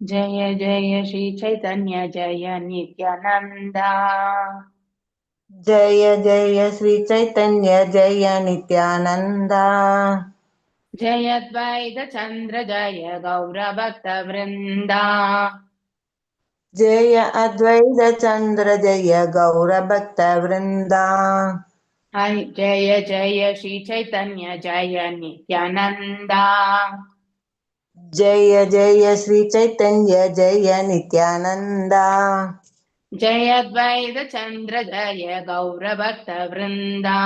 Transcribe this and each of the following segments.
जय जय श्री चैतन्य जय नित्यानंदा। जय जय श्री चैतन्य जय नित्यानंदा। जय अद्वैत चंद्र जय गौर भक्त वृंदा। जय अद्वैत चंद्र जय गौर भक्त वृंदा। जय जय श्री चैतन्य जय नित्यानंदा। जय जय श्री चैतन्य जय नित्यानंदा। जय अद्वैत चंद्र जय गौर भक्त वृंदा।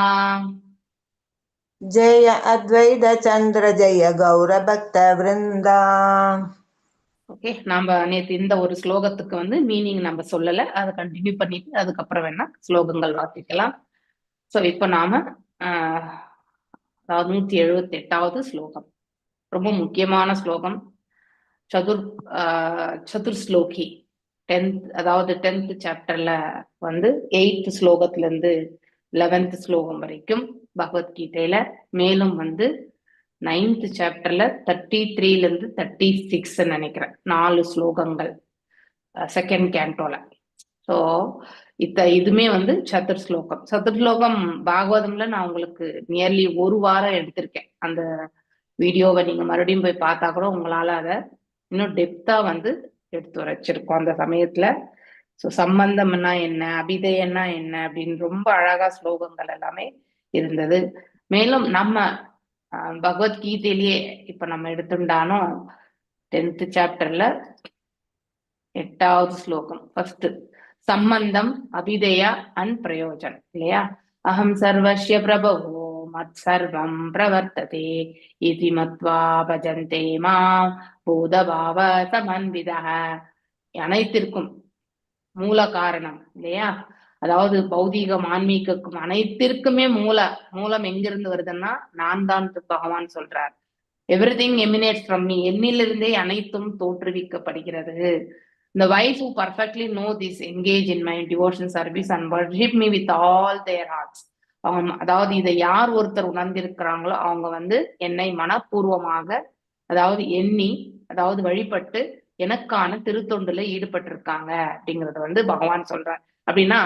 जय अद्वैत चंद्र जय गौर भक्त वृंदा. ஓகே, நாம நேற்று இந்த ஒரு ஸ்லோகத்துக்கு மீனிங் நம்ம சொல்லல, அதை கண்டினியூ பண்ணிட்டு அதுக்கப்புறம் வேணா ஸ்லோகங்கள் வாசிக்கலாம். ஸோ இப்போ நாம அதாவது 178வது ஸ்லோகம், ரொம்ப முக்கியமான ஸ்லோகம். சதுர் ஸ்லோகி 10th, அதாவது 10th சாப்டர்ல 8th ஸ்லோகத்துல இருந்து 11th ஸ்லோகம் வரைக்கும் பகவத்கீதையில, மேலும் 9th சாப்டர்ல 33ல இருந்து 36 நினைக்கிறேன் 4 ஸ்லோகங்கள் செகண்ட் கேண்டோல. ஸோ இதுமே சதுர் ஸ்லோகம். சதுர் ஸ்லோகம் பாகவதம்ல நான் உங்களுக்கு நியர்லி ஒரு வாரம் எடுத்திருக்கேன். அந்த வீடியோவை நீங்க மறுபடியும் போய் பார்த்தா கூட உங்களால அதை இன்னும் டெப்தா எடுத்து வச்சிருக்கோம் அந்த சமயத்துல. ஸோ சம்பந்தம்னா என்ன, அபிதயன்னா என்ன அப்படின்னு ரொம்ப அழகா ஸ்லோகங்கள் எல்லாமே இருந்தது. மேலும் நம்ம பகவத்கீதையிலேயே இப்ப நம்ம எடுத்துட்டானோ 10th சாப்டர்ல 8வது ஸ்லோகம் ஃபர்ஸ்ட் சம்பந்தம், அபிதயா அண்ட் பிரயோஜன் இல்லையா. அகம் சர்வஸ்ய பிரபவோ மத் சர்வம் பிரவர்த்ததே இதி மத்வா பஜந்தே மாம் பூதபாவ சமன்விதः. அனைத்திற்கும் மூல காரணம் இல்லையா. அதாவது பௌதீகம் ஆன்மீகக்கும் அனைத்திற்குமே மூலம் எங்கிருந்து வருதுன்னா நான் தான் பகவான் சொல்றார். எவ்ரிதிங் எமினேட்ஸ் ஃப்ரம் மீ, என்னிலிருந்தே அனைத்தும் தோற்றுவிக்கப்படுகிறது. The wise who perfectly know this engage in my devotion service and worship me with all their hearts. அதாவது இதை யார் ஒருத்தர் உணர்ந்திருக்கிறாங்களோ அவங்க என்னை மனப்பூர்வமாக அதாவது எண்ணி அதாவது வழிபட்டு எனக்கான திருத்தொண்டுல ஈடுபட்டிருக்காங்க அப்படிங்கறது பகவான் சொல்றார். அப்படின்னா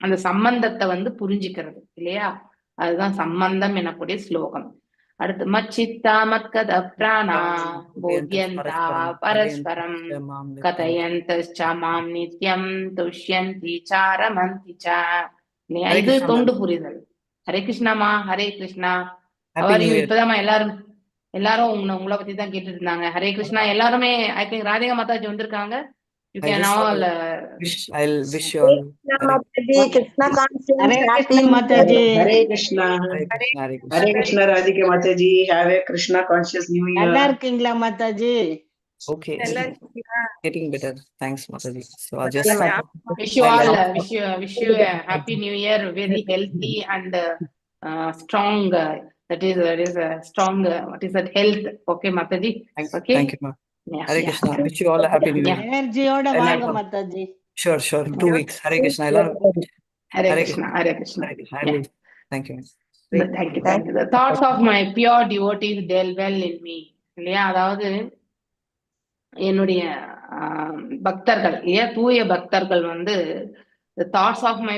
அந்த சம்பந்தத்தை புரிஞ்சுக்கிறது இல்லையா, அதுதான் சம்பந்தம் எனக்கூடிய ஸ்லோகம். அடுத்து மச்சித்தா மத்கத பிராணா போத்யந்தா பரஸ்பரம் கதயந்தச்ச மாம் நித்யம் துஷ்யந்தி சாரமந்தி ச. இது தொண்டு புரிதல். ஹரே கிருஷ்ணாமா, ஹரே கிருஷ்ணா. இப்பதாம்மா எல்லாரும் உங்களை பத்தி தான் கேட்டுட்டு இருந்தாங்க. ஹரே கிருஷ்ணா எல்லாருமே. ஐ திங்க் ராதிகா மாதாஜி வந்திருக்காங்க. You can all I'll wish you all Hare Krishna Mataji. Hare Krishna. Hare Krishna Radhika Mataji. Have a Krishna conscious New Year. நல்லா இருக்கீங்களா Mataji? Okay, getting better. Thanks Mataji. So I just wish you a happy new year, very healthy and strong. That is a strong what is that, health. Okay Mataji. Okay, thank you ma. Hare Krishna. Wish you all a happy new year. Energy oda vaanga Mataji. Sure 2 weeks. Hare Krishna. Hare Krishna. Hare Krishna. Thank you. Thank you. The thoughts of my pure devotees dwell well in me இல்லையா. அதாவது என்னுடைய பக்தர்கள் இல்லையா, தூய பக்தர்கள் the thoughts of my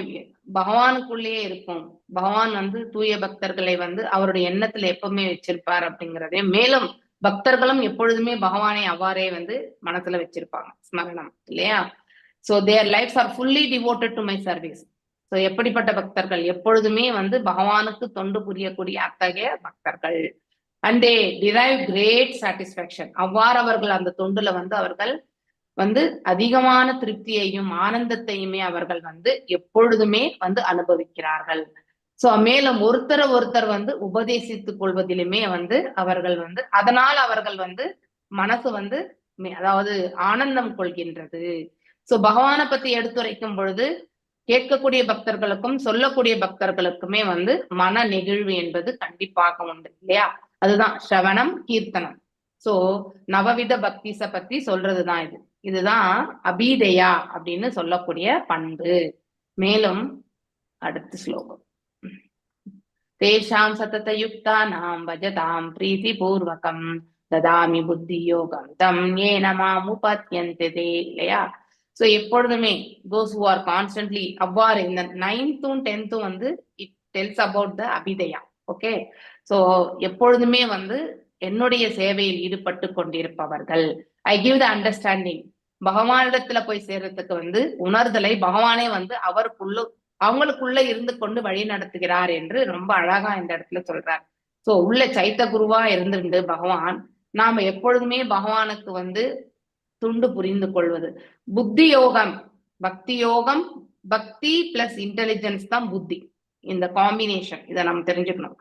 பகவானுக்குள்ளேயே இருக்கும். பகவான் தூய பக்தர்களை அவருடைய எண்ணத்துல எப்பவுமே வச்சிருப்பார் அப்படிங்கறதே. மேலும் பக்தர்களும் எப்பொழுதுமே பகவானை அவ்வாறே மனசுல வச்சிருப்பாங்க, ஸ்மரணம் இல்லையா. So their lives are fully devoted to my service. So எப்படிப்பட்ட பக்தர்கள், எப்பொழுதுமே பகவானுக்கு தொண்டு புரியக்கூடிய அத்தகைய பக்தர்கள். And they derive great satisfaction. அவ்வாறு அவர்கள் அந்த தொண்டுல அவர்கள் அதிகமான திருப்தியையும் ஆனந்தத்தையுமே அவர்கள் எப்பொழுதுமே அனுபவிக்கிறார்கள். சோ மேலும் ஒருத்தர் உபதேசித்துக் கொள்வதிலுமே அவர்கள் அதனால் அவர்கள் மனசு அதாவது ஆனந்தம் கொள்கின்றது. சோ பகவானை பத்தி எடுத்துரைக்கும் பொழுது கேட்கக்கூடிய பக்தர்களுக்கும் சொல்லக்கூடிய பக்தர்களுக்குமே மன நெகிழ்வு என்பது கண்டிப்பாக உண்டு இல்லையா. அதுதான் ஸ்ரவணம் கீர்த்தனம். சோ நவவித பக்திஸ பத்தி சொல்றதுதான் இதுதான் அபிதயா அப்படின்னு சொல்லக்கூடிய பண்பு. மேலும் அடுத்த ஸ்லோகம், தேஷாம் சதத யுக்தானாம் பஜதாம் பிரீதி பூர்வகம் ததாமி புத்தி யோகம் தம் ஏன மாமுபத்யந்தே இல்லையா? சோ எப்பொழுதுமே those who are constantly அவ்வாறு இந்த 9th 10th வந்து it tells about the அபிதயா. ஓகே, சோ எப்பொழுதுமே வந்து என்னுடைய சேவையில் ஈடுபட்டு கொண்டிருப்பவர்கள், ஐ கிவ் த அண்டர்ஸ்டாண்டிங், பகவானிடத்துல போய் சேர்றதுக்கு வந்து உணர்தலை பகவானே வந்து அவங்களுக்குள்ள இருந்து கொண்டு வழி நடத்துகிறார் என்று ரொம்ப அழகா இந்த இடத்துல சொல்றார். சோ உள்ள சைத்த குருவா இருந்துட்டு பகவான் நாம எப்பொழுதுமே பகவானுக்கு வந்து துண்டு புரிந்து கொள்வது. புத்தி யோகம், பக்தி யோகம், பக்தி பிளஸ் இன்டெலிஜென்ஸ் தான் புத்தி, இந்த காம்பினேஷன், இதை நம்ம தெரிஞ்சுக்கணும்.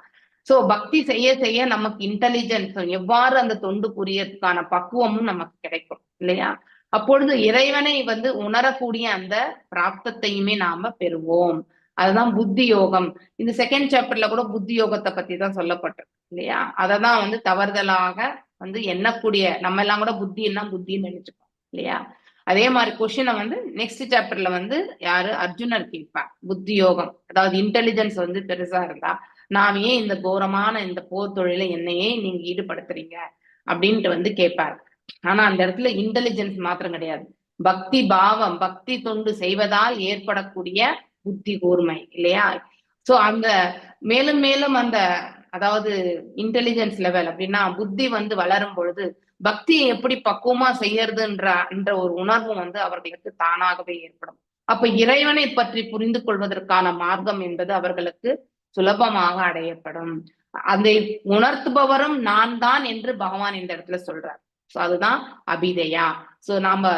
சோ பக்தி செய்ய செய்ய நமக்கு இன்டெலிஜென்ஸ், எவ்வாறு அந்த தொண்டு புரியறதுக்கான பக்குவமும் நமக்கு கிடைக்கும் இல்லையா? அப்பொழுது இறைவனை வந்து உணரக்கூடிய அந்த பிராப்தத்தையுமே நாம பெறுவோம். அதுதான் புத்தி யோகம். இந்த செகண்ட் சாப்டர்ல கூட புத்தி யோகத்தை பத்தி தான் சொல்லப்பட்டிருக்கு இல்லையா? அததான் வந்து தவறுதலாக வந்து எண்ணக்கூடிய நம்ம எல்லாம் கூட புத்தின்னு நினைச்சுப்போம் இல்லையா? அதே மாதிரி கொஸ்டினை வந்து நெக்ஸ்ட் சாப்டர்ல வந்து யாரு அர்ஜுனர் கேட்பார். புத்தி யோகம், அதாவது இன்டெலிஜென்ஸ் வந்து பெருசா இருந்தா நாம் ஏன் இந்த கோரமான இந்த போர் தொழில என்னையே நீங்க ஈடுபடுத்துறீங்க அப்படின்ட்டு வந்து கேட்பார். ஆனா அந்த இடத்துல இன்டெலிஜென்ஸ் மாத்திரம் கிடையாது, பக்தி பாவம், பக்தி தொண்டு செய்வதால் ஏற்படக்கூடிய புத்தி கூர்மை இல்லையா? சோ அந்த மேலும் மேலும் அந்த அதாவது இன்டெலிஜென்ஸ் லெவல் அப்படின்னா புத்தி வந்து வளரும் பொழுது பக்தியை எப்படி பக்குவமா செய்யறதுன்ற ஒரு உணர்வு வந்து அவர்களுக்கு தானாகவே ஏற்படும். அப்ப இறைவனை பற்றி புரிந்து கொள்வதற்கான மார்க்கம் என்பது அவர்களுக்கு சுலபமாக அடையப்படும். அதை உணர்த்துபவரும் நான் தான் என்று பகவான் இந்த இடத்துல சொல்றார். சோ அதுதான் அபிதயா. சோ நாம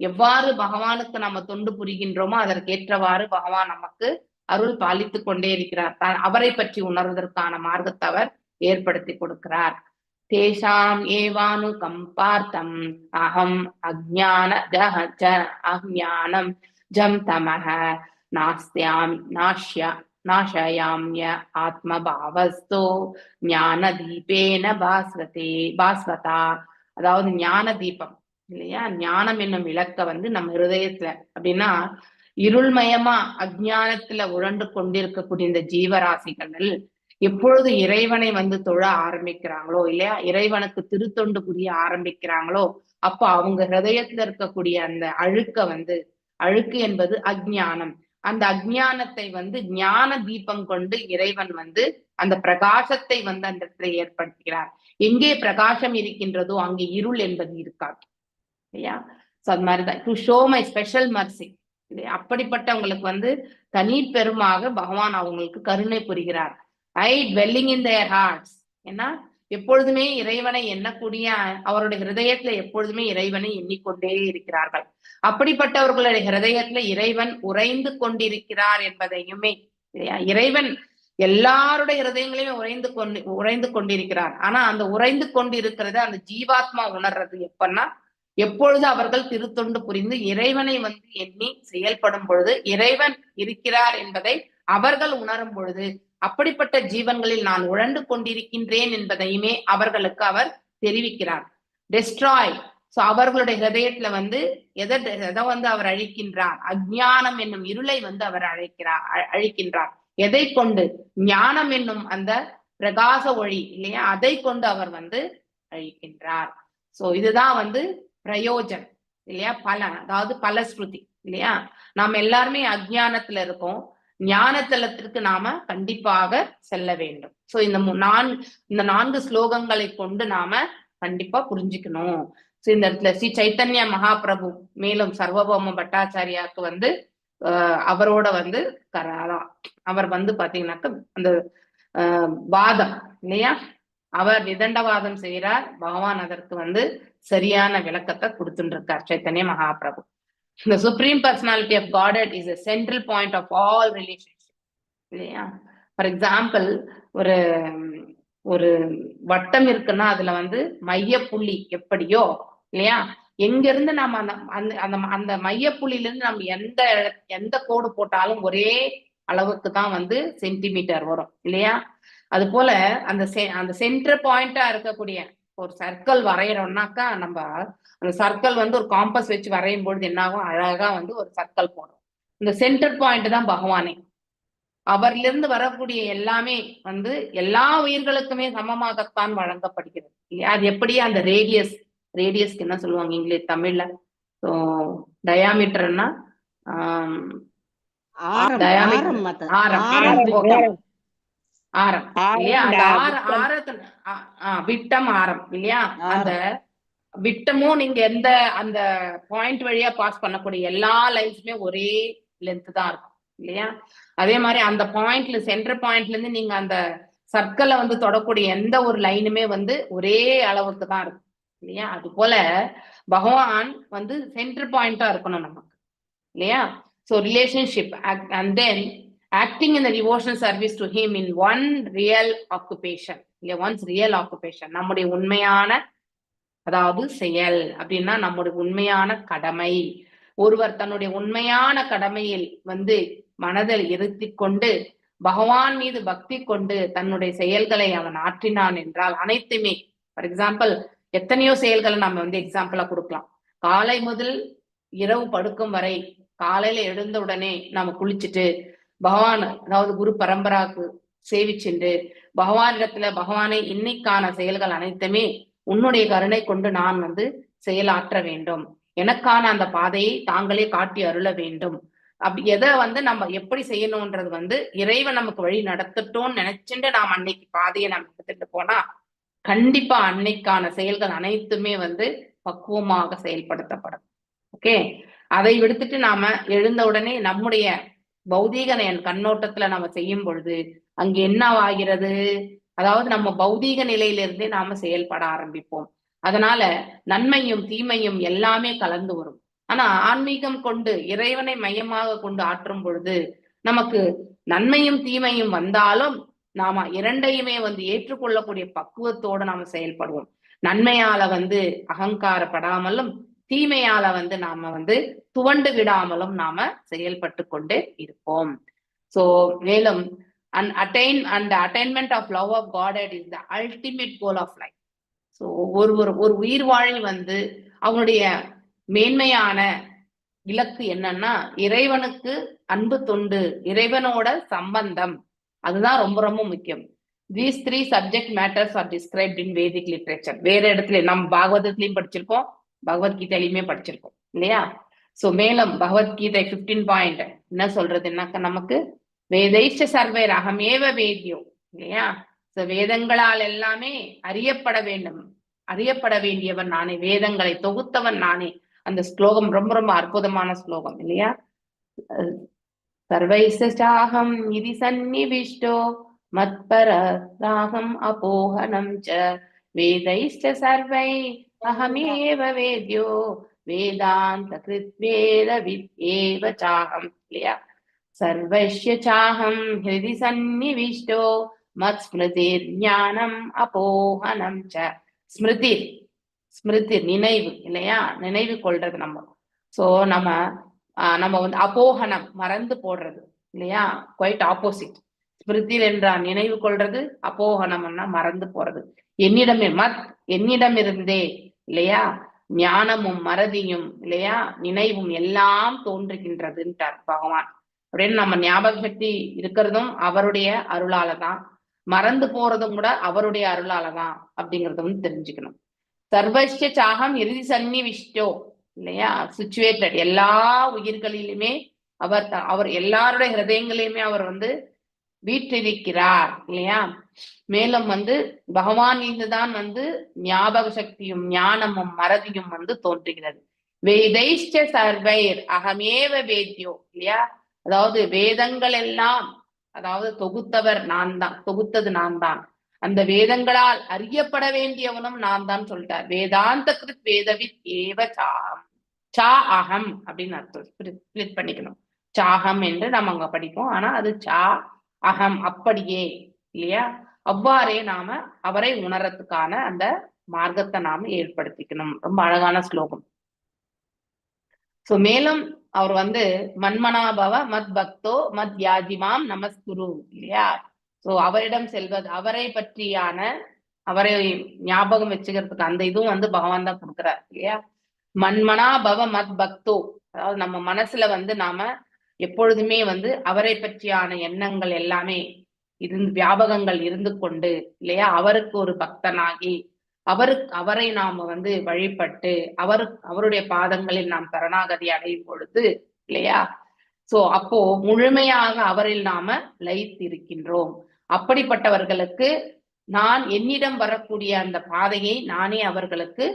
எவ்வாறு பகவானுக்கு நம்ம தொண்டு புரிகின்றோமோ அதற்கேற்றவாறு பகவான் நமக்கு அருள் பாலித்து கொண்டே இருக்கிறார். அவரை பற்றி உணர்வதற்கான மார்க்கத்தை அவர் ஏற்படுத்தி கொடுக்கிறார். தேஷாம் ஏவானு கம்பார்த்தம் அகம் அஜ்ஞானம் ஜம் தமஹ நாஸ்யாம் நாஷயாம்ய ஆத்மபாவஸ்தோ ஞான தீபேன பாஸ்வதா. அதாவது ஞான தீபம் இல்லையா? ஞானம் என்னும் விளக்க வந்து நம்ம ஹிருதயத்துல அப்படின்னா இருள்மயமா அஜ்ஞானத்துல உழண்டு கொண்டிருக்கக்கூடிய இந்த ஜீவராசிகள் எப்பொழுது இறைவனை வந்து தொழ ஆரம்பிக்கிறாங்களோ இல்லையா, இறைவனுக்கு திருத்தொண்டு புரிய ஆரம்பிக்கிறாங்களோ அப்ப அவங்க ஹிருதயத்துல இருக்கக்கூடிய அந்த அழுக்கு என்பது அஜ்ஞானம். அந்த அஜ்ஞானத்தை வந்து ஞான தீபம் கொண்டு இறைவன் வந்து அந்த பிரகாசத்தை வந்து அந்த இடத்துல ஏற்படுத்துகிறார். எங்கே பிரகாசம் இருக்கின்றதோ அங்கே இருள் என்பது இருக்காது இல்லையா? சோ அது மாதிரிதான் to show my special mercy இல்லையா? அப்படிப்பட்டவங்களுக்கு வந்து தனி பெருமாக பகவான் அவங்களுக்கு கருணை புரிகிறார். ஐ dwelling in their hearts. ஏன்னா எப்பொழுதுமே இறைவனை எண்ணக்கூடிய அவருடைய ஹிருதயத்துல எப்பொழுதுமே இறைவனை எண்ணிக்கொண்டே இருக்கிறார்கள். அப்படிப்பட்டவர்களுடைய ஹிருதயத்துல இறைவன் உறைந்து கொண்டிருக்கிறார் என்பதையுமே இல்லையா? இறைவன் எல்லாருடைய ஹிருதயங்களையும் உறைந்து கொண்டிருக்கிறார். ஆனா அந்த உறைந்து கொண்டிருக்கிறத அந்த ஜீவாத்மா உணர்றது எப்பன்னா எப்பொழுது அவர்கள் திருத்தொண்டு புரிந்து இறைவனை வந்து எண்ணி செயல்படும் பொழுது இறைவன் இருக்கிறார் என்பதை அவர்கள் உணரும் பொழுது அப்படிப்பட்ட ஜீவன்களில் நான் உழண்டு கொண்டிருக்கின்றேன் என்பதையுமே அவர்களுக்கு அவர் தெரிவிக்கிறார். டெஸ்ட்ராய். சோ அவர்களுடைய ஹிருதயத்துல வந்து எதை வந்து அவர் அழிக்கின்றார்? அஜ்ஞானம் என்னும் இருளை வந்து அவர் அழிக்கின்றார். எதை கொண்டு? ஞானம் என்னும் அந்த பிரகாச ஒளி இல்லையா, அதை கொண்டு அவர் வந்து அழிக்கின்றார். சோ இதுதான் வந்து பிரயோஜன் இல்லையா, பலன், அதாவது பலஸ்ருதி இல்லையா? நாம் எல்லாருமே அஜ்ஞானத்துல இருக்கோம், ஞானத்தலத்திற்கு நாம கண்டிப்பாக செல்ல வேண்டும். சோ இந்த 4 ஸ்லோகங்களை கொண்டு நாம கண்டிப்பா புரிஞ்சுக்கணும். சோ இந்த இடத்துல ஸ்ரீ சைத்தன்ய மகாபிரபு மேலும் சர்வபௌம பட்டாச்சாரியாவுக்கு வந்து அவரோட வந்து அவர் வந்து பாத்தீங்கன்னாக்க அந்த வாதம் இல்லையா, அவர் விதண்டவாதம் செய்யறார். பகவான் அதற்கு வந்து சரியான விளக்கத்தை கொடுத்துட்டு இருக்கார் Chaitanya Mahaprabhu. The Supreme Personality of Godhead is a central point of all relationships. இல்லையா? ஃபார் எக்ஸாம்பிள் ஒரு வட்டம் இருக்குன்னா அதுல வந்து மைய புள்ளி எப்படியோ இல்லையா, எங்க இருந்து நம்ம அந்த மைய புள்ளியில இருந்து நம்ம எந்த கோடு போட்டாலும் ஒரே அளவுக்கு தான் வந்து சென்டிமீட்டர் வரும் இல்லையா? அது போல அந்த சென்டர் பாயிண்டா இருக்கக்கூடிய ஒரு சர்க்கிள் வரைகிறோம்னாக்கா நம்ம அந்த சர்க்கிள் வந்து ஒரு காம்பஸ் வச்சு வரையும் பொழுது என்னாகும், அழகா வந்து ஒரு சர்க்கிள் போடும். இந்த சென்டர் பாயிண்ட் தான் பகவானே. அவரிலிருந்து வரக்கூடிய எல்லாமே வந்து எல்லா உயிர்களுக்குமே சமமாகத்தான் வழங்கப்படுகிறது இல்லையா? அது எப்படி அந்த ரேடியஸ்க்கு என்ன சொல்லுவாங்க இங்கிலீஷ் தமிழ்ல? ஸோ டயாமீட்டர்னா ஆரம் diameter. மாதாஜி ஆரம் okay. ஆரம் இல்லையா? அந்த விட்டம் ஆரம் இல்லையா? அந்த விட்டமும் நீங்க எந்த அந்த பாயிண்ட் வழியா பாஸ் பண்ணக்கூடிய எல்லா லைன்ஸுமே ஒரே லென்த் தான் இருக்கும் இல்லையா? அதே மாதிரி அந்த பாயிண்ட்ல சென்டர் பாயிண்ட்ல இருந்து நீங்க அந்த சர்க்கிளை வந்து தொடக்கூடிய எந்த ஒரு லைனுமே வந்து ஒரே அளவுக்கு தான் இருக்கும் இல்லையா? அது போல பகவான் வந்து சென்டர் பாயிண்டா இருக்கணும் நமக்கு இல்லையா? So relationship and then acting in the devotional service to him in one real occupation இல்லையா? ஒன்ஸ் ரியல் ஆக்குபேஷன், நம்முடைய உண்மையான அதாவது செயல் அப்படின்னா நம்முடைய உண்மையான கடமை. ஒருவர் தன்னுடைய உண்மையான கடமையில் வந்து மனதில் இருத்தி கொண்டு பகவான் மீது பக்தி கொண்டு தன்னுடைய செயல்களை அவன் ஆற்றினான் என்றால் அனைத்துமே, ஃபார் எக்ஸாம்பிள் எத்தனையோ செயல்களை நம்ம வந்து எக்ஸாம்பிளா கொடுக்கலாம். காலை முதல் இரவு படுக்கும் வரை காலையில எழுந்த உடனே நம்ம குளிச்சுட்டு பகவான் அதாவது குரு பரம்பராக்கு சேவிச்சுண்டு பகவானிடத்துல பகவானை இன்னைக்கான செயல்கள் அனைத்துமே உன்னுடைய கருணை கொண்டு நான் வந்து செயலாற்ற வேண்டும், எனக்கான அந்த பாதையை தாங்களே காட்டி அருள வேண்டும். அப்படி எதை வந்து நம்ம எப்படி செய்யணும்ன்றது வந்து இறைவன் நமக்கு வழி நடத்தட்டோம்னு நினைச்சுட்டு நாம் அன்னைக்கு பாதையை நம்ம எடுத்துட்டு போனா கண்டிப்பா அன்னைக்கான செயல்கள் அனைத்துமே வந்து பக்குவமாக செயல்படுத்தப்படும். ஓகே, அதை விடுத்துட்டு நாம எழுந்த உடனே நம்முடைய பௌதீக கண்ணோட்டத்துல நம்ம செய்யும் பொழுது அங்க என்ன ஆகிறது? அதாவது நம்ம பௌதீக நிலையிலிருந்தே நாம செயல்பட ஆரம்பிப்போம். அதனால நன்மையும் தீமையும் எல்லாமே கலந்து வரும். ஆனா ஆன்மீகம் கொண்டு இறைவனை மையமாக கொண்டு ஆற்றும் பொழுது நமக்கு நன்மையும் தீமையும் வந்தாலும் நாம இரண்டையுமே வந்து ஏற்றுக்கொள்ளக்கூடிய பக்குவத்தோடு நாம செயல்படுவோம். நன்மையால வந்து அகங்காரப்படாமலும் தீமையால வந்து நாம வந்து துவண்டு விடாமலும் நாம செயல்பட்டு கொண்டு இருப்போம். சோ மேலும் attainment of love of Godhead is the ultimate goal of life. So ஒரு உயிர் வாழி வந்து அவனுடைய மேன்மையான இலக்கு என்னன்னா இறைவனுக்கு அன்பு தொண்டு, இறைவனோட சம்பந்தம், அதுதான் ரொம்ப ரொம்ப முக்கியம். These three subject matters are described in Vedic literature. வேற இடத்துல நம்ம பாகவதத்திலையும் படிச்சிருக்கோம், பகவத்கீதையிலுமே படிச்சிருக்கோம் இல்லையா? சோ மேலும் பகவத்கீதை 15 பாயிண்ட் என்ன சொல்றதுன்னாக்க நமக்கு வேதைஷ்ட சர்வே அகமேவ வேத்யோ இல்லையா? வேதங்களால் எல்லாமே அறியப்பட வேண்டும், அறியப்பட வேண்டியவன் நானே, வேதங்களை தொகுத்தவன் நானே. அந்த ஸ்லோகம் ரொம்ப ரொம்ப அற்புதமான ஸ்லோகம் இல்லையா? சர்வைசாகம் இதி சந்நிவிஷ்டோ மத்பரம் அபோஹனம் ச வேதைஷ்ட சர்வை அகமேவ வேத்யோ வேதாந்த கிருத் வேதவித் ஏவ சாகம் இல்லையா? சர்வஸ்ய சாகம் ஹிருதி சந்நிவிஷ்டோ மத் ஸ்மிருதிர் ஞானம் அபோஹனம் ச. ஸ்மிருதி நினைவு இல்லையா? நினைவு கொள்றது நம்ம. சோ நம்ம வந்து அபோகனம் மறந்து போடுறது இல்லையா? Quite opposite. ஸ்மிருதி என்றால் நினைவு கொள்றது, அபோகனம்னா மறந்து போறது. என்னிடமிருந்தே இல்லையா ஞானமும் மறதியும் இல்லையா நினைவும் எல்லாம் தோன்றுகின்றதுன்றார் பகவான். அப்படின்னு நம்ம ஞாபக சக்தி இருக்கிறதும் அவருடைய அருளாலதான், மறந்து போறதும் கூட அவருடைய அருளாலதான் அப்படிங்கறத வந்து தெரிஞ்சுக்கணும். சர்வஸ்ய சாகம் இறுதி சந்நிவிஷ்டோ இல்லையா? சிச்சுவேட்டட், எல்லா உயிர்களிலுமே அவர் எல்லாருடைய ஹிருதயங்களையுமே அவர் வந்து வீற்றிருக்கிறார் இல்லையா? மேலும் வந்து பகவான் மீதுதான் வந்து ஞாபக சக்தியும் ஞானமும் மறதியும் வந்து தோன்றுகிறது. வேதைஷ்ட சர்வைர் அகமேவ வேத்யோ இல்லையா? அதாவது வேதங்கள் எல்லாம் அதாவது தொகுத்தவர் நான் தான், தொகுத்தது நான் தான். அந்த வேதங்களால் அறியப்பட வேண்டியவனும் நான் தான் சொல்லிட்டார். வேதாந்த கிருத் வேதவித் ஏவ சாகம். சா அகம் அப்படின்னு அர்த்தம் ஸ்பிளிட் பண்ணிக்கணும். சாகம் என்று நம்ம அங்க படிப்போம், ஆனா அது சா அகம் அப்படியே இல்லையா? அவ்வாறே நாம அவரை உணரத்துக்கான அந்த மார்க்கத்தை நாம ஏற்படுத்திக்கணும். ரொம்ப அழகான ஸ்லோகம். சோ மேலும் அவர் வந்து மன்மனாபவ மத் பக்தோ மத் யாஜிமாம் நமஸ்குரு இல்லையா? சோ அவரிடம் செல்வது, அவரை பற்றியான அவரை ஞாபகம் வச்சுக்கிறதுக்கு அந்த இதுவும் வந்து பகவான் தான் கொடுக்குறார் இல்லையா? மன்மனாபவ மத் பக்தோ, அதாவது நம்ம மனசுல வந்து நாம எப்பொழுதுமே வந்து அவரை பற்றியான எண்ணங்கள் எல்லாமே வியாபகங்கள் இருந்து கொண்டு இல்லையா அவருக்கு ஒரு பக்தனாகி அவரை நாம வந்து வழிபட்டு அவருடைய பாதங்களில் நாம் சரணாகதி அடையும் பொழுது இல்லையா, சோ அப்போ முழுமையாக அவரில் நாம லயித்திருக்கின்றோம். அப்படிப்பட்டவர்களுக்கு நான் என்னிடம் வரக்கூடிய அந்த பாதையை நானே அவர்களுக்கு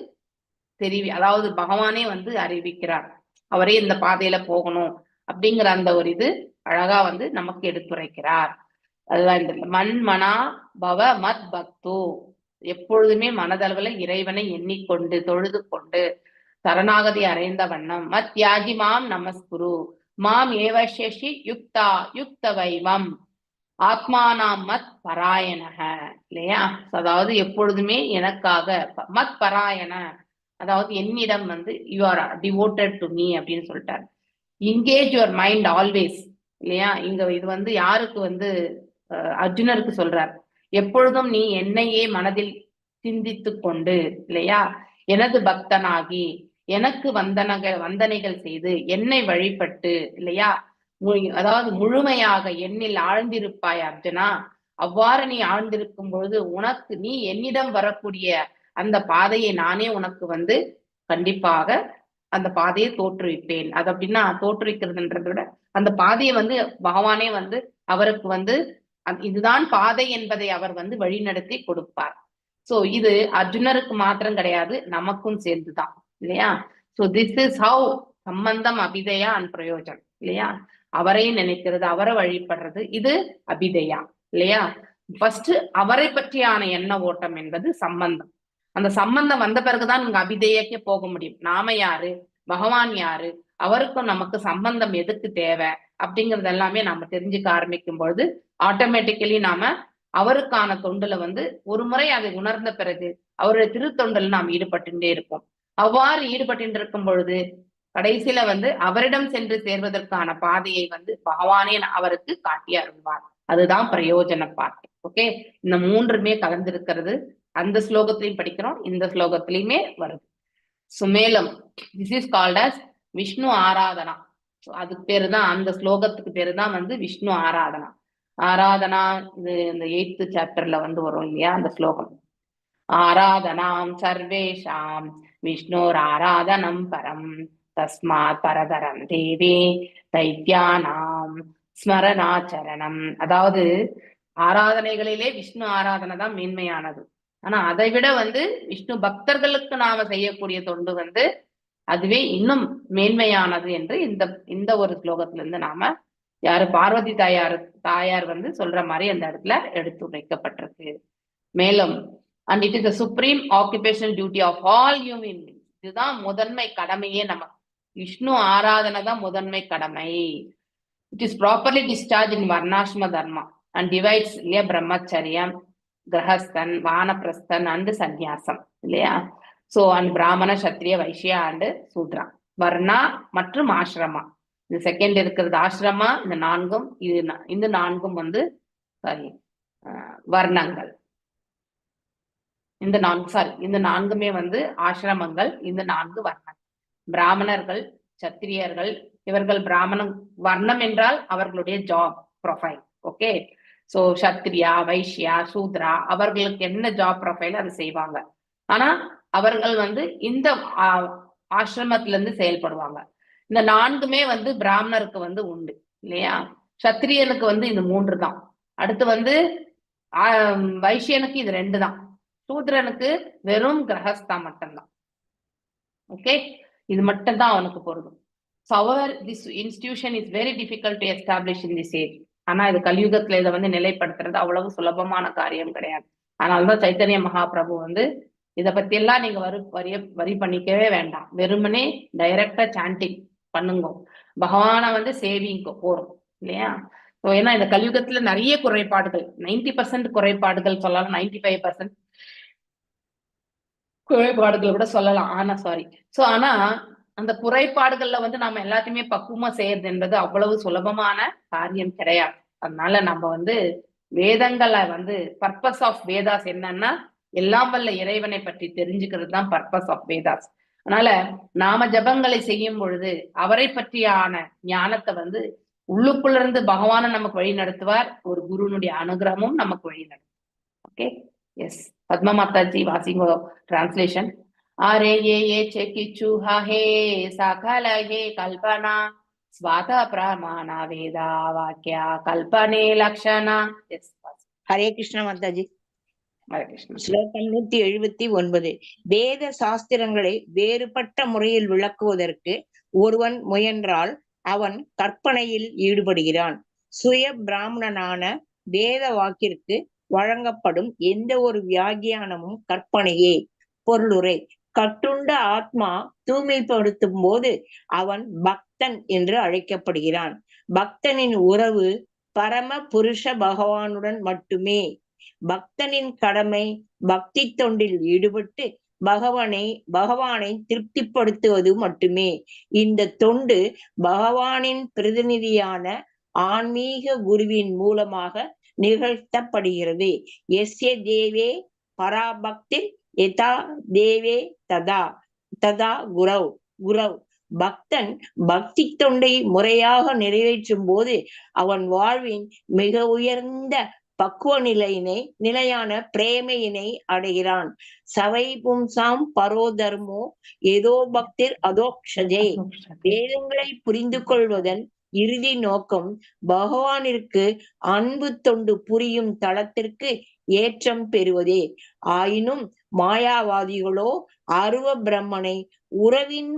அதாவது பகவானே வந்து அறிவிக்கிறார், அவரே இந்த பாதையில போகணும் அப்படிங்கிற அந்த ஒரு இது அழகா வந்து நமக்கு எடுத்துரைக்கிறார். அதுதான் இந்த மண்மனா பவ மத் பக்தோ, எப்பொழுதுமே மனதளவுல இறைவனை எண்ணிக்கொண்டு தொழுது கொண்டு சரணாகதி அடைந்த வண்ணம் மத் தியாகி மாம் நமஸ்குரு மாம் ஏவசேஷி யுக்தா யுக்த வைவம் ஆத்மானாம் மத் பராயணக இல்லையா. அதாவது எப்பொழுதுமே எனக்காக மத் பராயண, அதாவது என்னிடம் வந்து you are devoted to me அப்படின்னு சொல்லிட்டார். என்கேஜ் யுவர் மைண்ட் ஆல்வேஸ் இல்லையா. இங்க இது வந்து யாருக்கு வந்து அர்ஜுனருக்கு சொல்றார், எப்பொழுதும் நீ என்னையே மனதில் சிந்தித்து கொண்டு இல்லையா, எனது பக்தனாகி எனக்கு வந்தனைகள் செய்து என்னை வழிபட்டு இல்லையா, அதாவது முழுமையாக என்னில் ஆழ்ந்திருப்பாய் அர்ஜுனா. அவ்வாறு நீ ஆழ்ந்திருக்கும் பொழுது உனக்கு நீ என்னிடம் வரக்கூடிய அந்த பாதையை நானே உனக்கு வந்து கண்டிப்பாக அந்த பாதையை தோற்றுவிப்பேன். அது அப்படின்னா தோற்றுவிக்கிறதுன்றதை விட அந்த பாதையை வந்து பகவானே வந்து அவருக்கு வந்து இதுதான் பாதை என்பதை அவர் வந்து வழிநடத்தி கொடுப்பார். சோ இது அர்ஜுனருக்கு மாத்திரம் கிடையாது, நமக்கும் சேர்ந்துதான் இல்லையா. சோ திஸ் இஸ் ஹவு சம்பந்தம் அபிதயா அண்ட் பிரயோஜனம் இல்லையா. அவரை நினைக்கிறது, அவரை வழிபடுறது, இது அபிதயா இல்லையா. ஃபர்ஸ்ட் அவரை பற்றியான எண்ண ஓட்டம் என்பது சம்பந்தம். அந்த சம்பந்தம் வந்த பிறகுதான் நீங்க அபிதேயக்கே போக முடியும். நாம யாரு, பகவான் யாரு, அவருக்கும் நமக்கு சம்பந்தம் எதுக்கு தேவை அப்படிங்கறது எல்லாமே நாம தெரிஞ்சுக்க ஆரம்பிக்கும் பொழுது ஆட்டோமேட்டிக்கலி நாம அவருக்கான தொண்டுல வந்து ஒரு முறை அதை உணர்ந்த பிறகு அவருடைய திருத்தொண்டில் நாம் ஈடுபட்டுட்டே இருப்போம். அவ்வாறு ஈடுபட்டு இருக்கும் பொழுது கடைசியில வந்து அவரிடம் சென்று சேர்வதற்கான பாதையை வந்து பகவானே அவருக்கு காட்டி அருள்வார். அதுதான் பிரயோஜன பாட்டு. ஓகே, இந்த மூன்றுமே கலந்திருக்கிறது. அந்த ஸ்லோகத்திலையும் படிக்கிறோம், இந்த ஸ்லோகத்திலையுமே வருது. சுமேலம் this is called as Vishnu aradhana. அதுக்கு பேரு தான், அந்த ஸ்லோகத்துக்கு பேரு தான் வந்து விஷ்ணு ஆராதனா. ஆராதனா இது இந்த 8th சாப்டர்ல வந்து வரும் இல்லையா அந்த ஸ்லோகம். ஆராதனாம் சர்வேஷாம் விஷ்ணோர் ஆராதனம் பரம் தஸ்மாத் பரதரம் தேவி தைத்யானாம் ஸ்மரணாச்சரணம். அதாவது ஆராதனைகளிலே விஷ்ணு ஆராதனை தான் மேன்மையானது. ஆனா அதை விட வந்து விஷ்ணு பக்தர்களுக்கு நாம செய்யக்கூடிய தொண்டு வந்து அதுவே இன்னும் மேன்மையானது என்று இந்த ஒரு ஸ்லோகத்துல இருந்து நாம யாரு பார்வதி தாயார் வந்து சொல்ற மாதிரி அந்த இடத்துல எடுத்து வைக்கப்பட்டிருக்கு. மேலும் and it is the supreme occupational duty of all human beings. இதுதான் முதன்மை கடமையே. நம்ம விஷ்ணு ஆராதனை தான் முதன்மை கடமை. It is properly discharge in varnashrama dharma and divides இல்லையா, பிரம்மச்சரியம், கிரகஸ்தன், வானப்பிரஸ்தன் அண்ட் சந்நியாசம் இல்லையா. சோ அண்ட் பிராமண, சத்திரிய, வைஷ்யா அண்ட் சூத்ரா, வர்ணா மற்றும் ஆசிரமா. இந்த செகண்ட் இருக்கிறது ஆசிரமா, இந்த நான்கும் இந்த நான்கும் வந்து சாரி வர்ணங்கள். இந்த நான்குமே வந்து ஆசிரமங்கள், இந்த 4 வர்ணம். பிராமணர்கள், சத்திரியர்கள், இவர்கள் பிராமணம் வர்ணம் என்றால் அவர்களுடைய job profile. Okay, so Kshatriya, Vaishya, Shudra அவர்களுக்கு என்ன ஜாப் ப்ரொஃபைல் அது செய்வாங்க. ஆனா அவர்கள் வந்து இந்த ஆசிரமத்துல இருந்து செயல்படுவாங்க. இந்த 4மே வந்து பிராமணருக்கு வந்து உண்டு இல்லையா. சத்திரியனுக்கு வந்து இந்த 3 தான். அடுத்து வந்து வைஷ்யனுக்கு இது 2 தான். சூத்ரனுக்கு வெறும் கிரகஸ்தா மட்டும்தான். ஓகே, இது மட்டும்தான் அவனுக்கு பொருந்தும். So this institution is very difficult to establish in this age. ஆனா இது கலியுகத்துல இதை வந்து நிலைப்படுத்துறது அவ்வளவு சுலபமான காரியம் கிடையாது. அதனாலதான் சைத்தன்ய மகாபிரபு வந்து இதை பத்தி எல்லாம் நீங்க வரி பண்ணிக்கவே வேண்டாம், வெறுமனே டைரக்டா சாண்டிங் பண்ணுங்க, பகவானை வந்து சேவிங்க போறோம் இல்லையா. ஏன்னா இந்த கலியுகத்துல நிறைய குறைபாடுகள், 90% குறைபாடுகள் சொல்லலாம், 95% குறைபாடுகள் கூட சொல்லலாம். ஆனா அந்த குறைபாடுகள்ல வந்து நாம எல்லாத்தையுமே பக்குவமா செய்யறது என்பது அவ்வளவு சுலபமான காரியம் கிடையாது. அதனால நம்ம வந்து வேதங்களை வந்து பர்பஸ் ஆஃப் வேதாஸ் என்னன்னா எல்லாம் வல்ல இறைவனை பற்றி தெரிஞ்சுக்கிறது தான் பர்பஸ் ஆஃப் வேதாஸ். அதனால நாம ஜபங்களை செய்யும் பொழுது அவரை பற்றியான ஞானத்தை வந்து உள்ளுக்குள்ள இருந்து பகவானை நமக்கு வழி நடத்துவார். ஒரு குருனுடைய அனுகிரகமும் நமக்கு வழி நடத்தும். ஓகே, எஸ், பத்மா மாதாஜி வாசிங்கோ டிரான்ஸ்லேஷன். ஆரே ஏ செக்கிச்சு ஹே சகல ஹே கல்பனா ஸ்வாத பிரமாண வேதா வாக்கியா கல்பனே லக்ஷணா. எஸ், ஹரே கிருஷ்ணா மாதாஜி. ஹரே கிருஷ்ணா. ஸ்லோகம் 179. வேத சாஸ்திரங்களை வேறுபட்ட முறையில் விளக்குவதற்கு ஒருவன் முயன்றால் அவன் கற்பனையில் ஈடுபடுகிறான். சுய பிராமணனான வேத வாக்கிற்கு வழங்கப்படும் எந்த ஒரு வியாக்கியானமும் கற்பனையே. பொருளுரை: கட்டுண்ட ஆத்மா தூய்மைப்படுத்தும் போது அவன் பக்தன் என்று அழைக்கப்படுகிறான். பக்தனின் உறவு பரம புருஷ பகவானுடன் மட்டுமே. பக்தனின் கடமை பக்தி தொண்டில் ஈடுபட்டு பகவானை திருப்திப்படுத்துவது மட்டுமே. இந்த தொண்டு பகவானின் பிரதிநிதியான ஆன்மீக குருவின் மூலமாக நிகழ்த்தப்படுகிறது. எஸ்ய தேவே பராபக்தி யதா தேவே ததா ததா குரவ். பக்தன் பக்தி தொண்டை முறையாக நிறைவேற்றும் போது அவன் வாழ்வின் மிக உயர்ந்த பக்குவ நிலையான பிரேமையினை அடைகிறான். சவை பும்சாம் பரோ தர்மோ ஏதோ பக்திர் அதோக்ஷஜே. வேதங்களை புரிந்து கொள்வதன் இறுதி நோக்கம் பகவானிற்கு அன்பு தொண்டு புரியும் தளத்திற்கு ஏற்றம் பெறுவதே. ஆயினும் மாயாவாதிகளோ அருவ பிரம்மனை உறவின்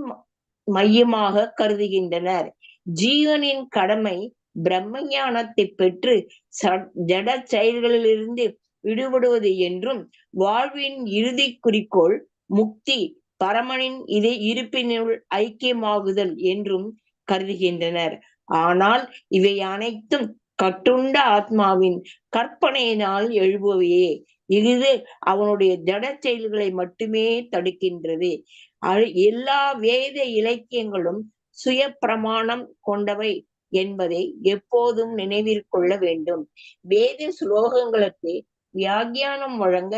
மையமாக கருதுகின்றனர். ஜீவனின் கடமை பிரம்ம ஞானத்தை பெற்று ஜட செயல்களிலிருந்து விடுபடுவது என்றும் வாழ்வின் இறுதி குறிக்கோள் முக்தி பரமனின் இருப்பினுள் ஐக்கியமாகுதல் என்றும் கருதுகின்றனர். ஆனால் இவை அனைத்தும் கட்டுண்ட ஆத்மாவின் கற்பனையினால் எழுபவையே. இது அவனுடைய ஜட செயல்களை மட்டுமே தடுக்கின்றது. எல்லா வேத இலக்கியங்களும் சுய பிரமாணம் கொண்டவை என்பதை எப்போதும் நினைவில் கொள்ள வேண்டும். வேத ஸ்லோகங்களுக்கு வியாக்கியானம் வழங்க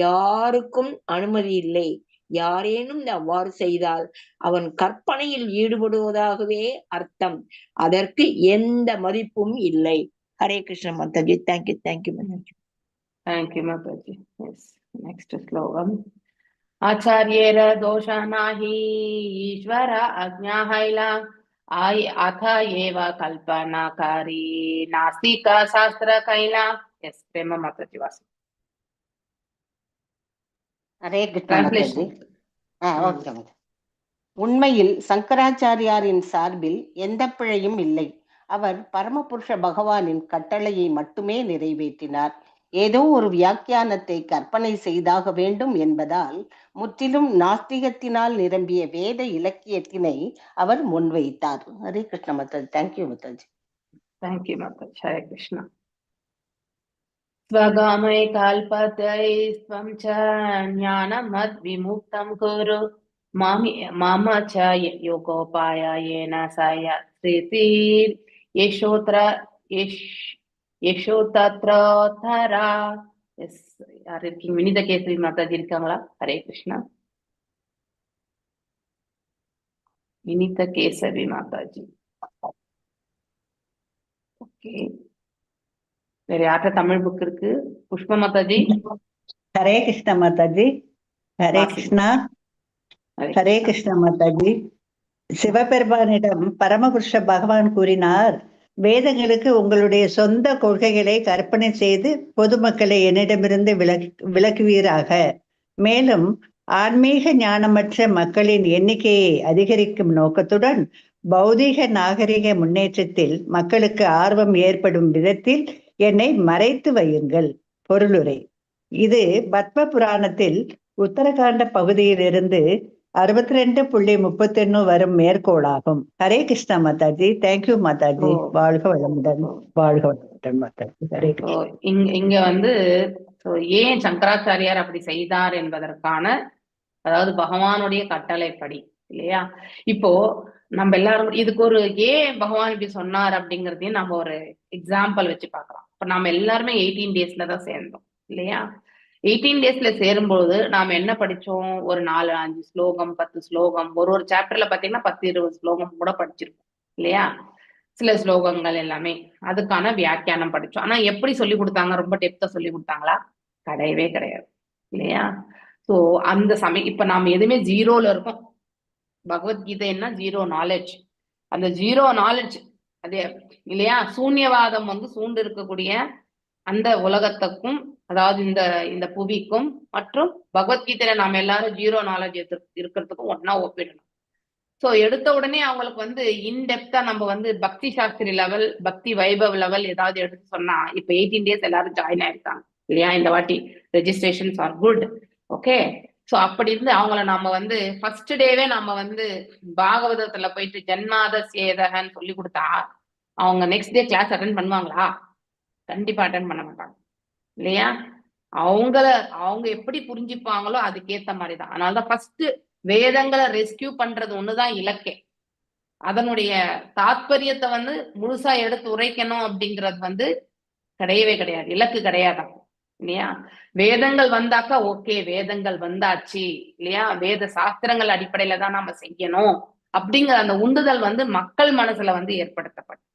யாருக்கும் அனுமதி இல்லை. யாரேனும் அவ்வாறு செய்தால் அவன் கற்பனையில் ஈடுபடுவதாகவே அர்த்தம். அதற்கு எந்த மதிப்பும் இல்லை. Hare Krishna mataji. Thank you mataji. Thank you mataji. Yes, next ஸ்லோகம். ஆச்சாரியேர தோஷ நாஹி ஈஸ்வர அஜ்ஞா ஹைலா அத ஏவ கல்பனாகாரி நாஸ்திக சாஸ்திர கைலா. எஸ், பிரேமா மாதாஜி வாசி. ஹரே கிருஷ்ணா மாதாஜி. ஓகே. உண்மையில் சங்கராச்சாரியாரின் சார்பில் எந்த பிழையும் இல்லை. அவர் பரமபுருஷ பகவானின் கட்டளையை மட்டுமே நிறைவேற்றினார். ஏதோ ஒரு வியாக்கியானத்தை கற்பனை செய்தாக வேண்டும் என்பதால் முற்றிலும் நாஸ்திகத்தினால் நிரம்பிய வேத இலக்கியத்தினை அவர் முன்வைத்தார். ஹரே கிருஷ்ண மாதாஜி. தேங்க்யூ மாதாஜி. தேங்க்யூ மாதாஜி. ஹரே கிருஷ்ணா. ஸ்வகாமை கல்பதை ஸ்வம் ச ஞானமத் விமுக்தம் குரு மம ச யோகோபாய ஏன சய ஸ்திதிர் யசோதத்ரோதரா. எஸ், யார் இருக்கீங்க? வினித கேசவி மாதாஜி இருக்காங்களா? ஹரே கிருஷ்ணா. வினித கேசவி மாதாஜி. ஓகே, வேற யார்கிட்ட தமிழ் புக் இருக்கு? புஷ்ப மாதாஜி. ஹரே கிருஷ்ண மாதாஜி. ஹரே கிருஷ்ணா. ஹரே கிருஷ்ண மாதாஜி. சிவபெருமானிடம் பரமபுருஷ பகவான் கூறினார், வேதங்களுக்கு உங்களுடைய சொந்த கொள்கைகளை கற்பனை செய்து பொதுமக்களை என்னிடமிருந்து விலக்குவீராக. மேலும் ஆன்மீக ஞானமற்ற மக்களின் எண்ணிக்கையை அதிகரிக்கும் நோக்கத்துடன் பௌதீக நாகரிக முன்னேற்றத்தில் மக்களுக்கு ஆர்வம் ஏற்படும் விதத்தில் என்னை மறைத்து வையுங்கள். பொருளுரை: இது பத்ம புராணத்தில் உத்தரகாண்ட பகுதியிலிருந்து 62.31 வரும் மேற்கோளாகும். ஹரே கிருஷ்ணா மாதாஜி. தேங்க்யூ மாதாஜி. வாழ்க வளமுடன். வாழ்க வளமுடன் மாதாஜி. ஹரே கிருஷ்ணா. இங்க வந்து ஏன் சங்கராச்சாரியார் அப்படி செய்தார் என்பதற்கான, அதாவது பகவானுடைய கட்டளைப்படி இல்லையா. இப்போ நம்ம எல்லாரும் இதுக்கு ஒரு ஏன் பகவான் இப்படி சொன்னார் அப்படிங்கறதையும் நம்ம ஒரு எக்ஸாம்பிள் வச்சு பார்க்கலாம். இப்ப நம்ம எல்லாருமே 18 டேஸ்ல தான் சேர்ந்தோம் இல்லையா. 18 டேஸ்ல சேரும்போது நாம என்ன படிச்சோம்? ஒரு 4-5 ஸ்லோகம், 10 ஸ்லோகம், ஒரு சாப்டர்ல பாத்தீங்கன்னா 10-20 ஸ்லோகம் கூட படிச்சிருக்கோம் இல்லையா. சில ஸ்லோகங்கள் எல்லாமே அதுக்கான வியாக்கியானம் படிச்சோம். ஆனா எப்படி சொல்லி கொடுத்தாங்க? ரொம்ப டெப்தா சொல்லி கொடுத்தாங்களா? கிடையவே கிடையாது இல்லையா? சோ அந்த சமயம் இப்ப நாம எதுவுமே ஜீரோல இருக்கோம். பகவத்கீதைன்னா ஜீரோ நாலேஜ். அந்த ஜீரோ நாலேஜ் அதே இல்லையா? சூன்யவாதம் வந்து சூழ்ந்து இருக்கக்கூடிய அந்த உலகத்துக்கும், அதாவது இந்த இந்த புவிக்கும், மற்றும் பகவத்கீதையில நாம எல்லாரும் ஜீரோ நாலேஜ் இருக்கிறதுக்கும் ஒன்னா ஒப்பிடணும். சோ எடுத்த உடனே அவங்களுக்கு வந்து இன்டெப்தா நம்ம வந்து பக்தி சாஸ்திரி லெவல், பக்தி வைபவ் லெவல் ஏதாவது எடுத்து சொன்னா, இப்ப 18 days எல்லாரும் ஜாயின் ஆயிருக்காங்க இல்லையா? இந்த வாட்டி registrations are good. Okay, so அப்படி இருந்து அவங்கள நம்ம வந்து ஃபர்ஸ்ட் டேவே நம்ம வந்து பாகவதத்துல போயிட்டு ஜன்மாத சேதகன்னு சொல்லி கொடுத்தா அவங்க நெக்ஸ்ட் டே கிளாஸ் அட்டன் பண்ணுவாங்களா? கண்டிப்பா அட்டன் பண்ண மாட்டாங்க இல்லையா? அவங்க எப்படி புரிஞ்சுப்பாங்களோ அதுக்கேத்த மாதிரிதான். அதனாலதான் ஃபர்ஸ்ட் வேதங்களை ரெஸ்கியூ பண்றது ஒண்ணுதான் இலக்கே. அதனுடைய தாத்பரியத்தை வந்து முழுசா எடுத்து உரைக்கணும் அப்படிங்கிறது வந்து கிடையவே கிடையாது, இலக்கு கிடையாதான் இல்லையா? வேதங்கள் வந்தாக்கா ஓகே, வேதங்கள் வந்தாச்சு இல்லையா? வேத சாஸ்திரங்கள் அடிப்படையில தான் நாம செய்யணும் அப்படிங்கிற அந்த உந்துதல் வந்து மக்கள் மனசுல வந்து ஏற்படுத்தப்படும்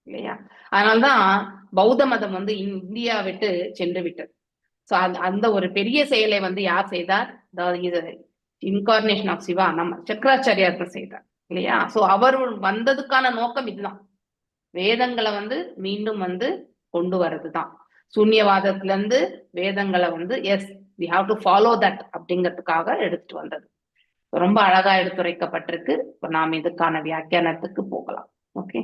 இல்லையா? அதனால்தான் பௌத்த மதம் வந்து இந்தியா விட்டு சென்று விட்டது. சோ அந்த ஒரு பெரிய செயலை வந்து யார் செய்தார்? அதாவது இன்கார்னேஷன் ஆஃப் சிவா நம்ம சக்கராச்சாரியார் செய்தார் இல்லையா? சோ அவர் வந்ததுக்கான நோக்கம் இதுதான், வேதங்களை வந்து மீண்டும் வந்து கொண்டு வர்றதுதான். சூன்யவாதத்துல இருந்து வேதங்களை வந்து yes we have to follow that அப்படிங்கிறதுக்காக எடுத்துட்டு வந்தது. ரொம்ப அழகா எடுத்துரைக்கப்பட்டிருக்கு. இப்ப நாம் இதுக்கான வியாக்கியானத்துக்கு போகலாம். ஓகே,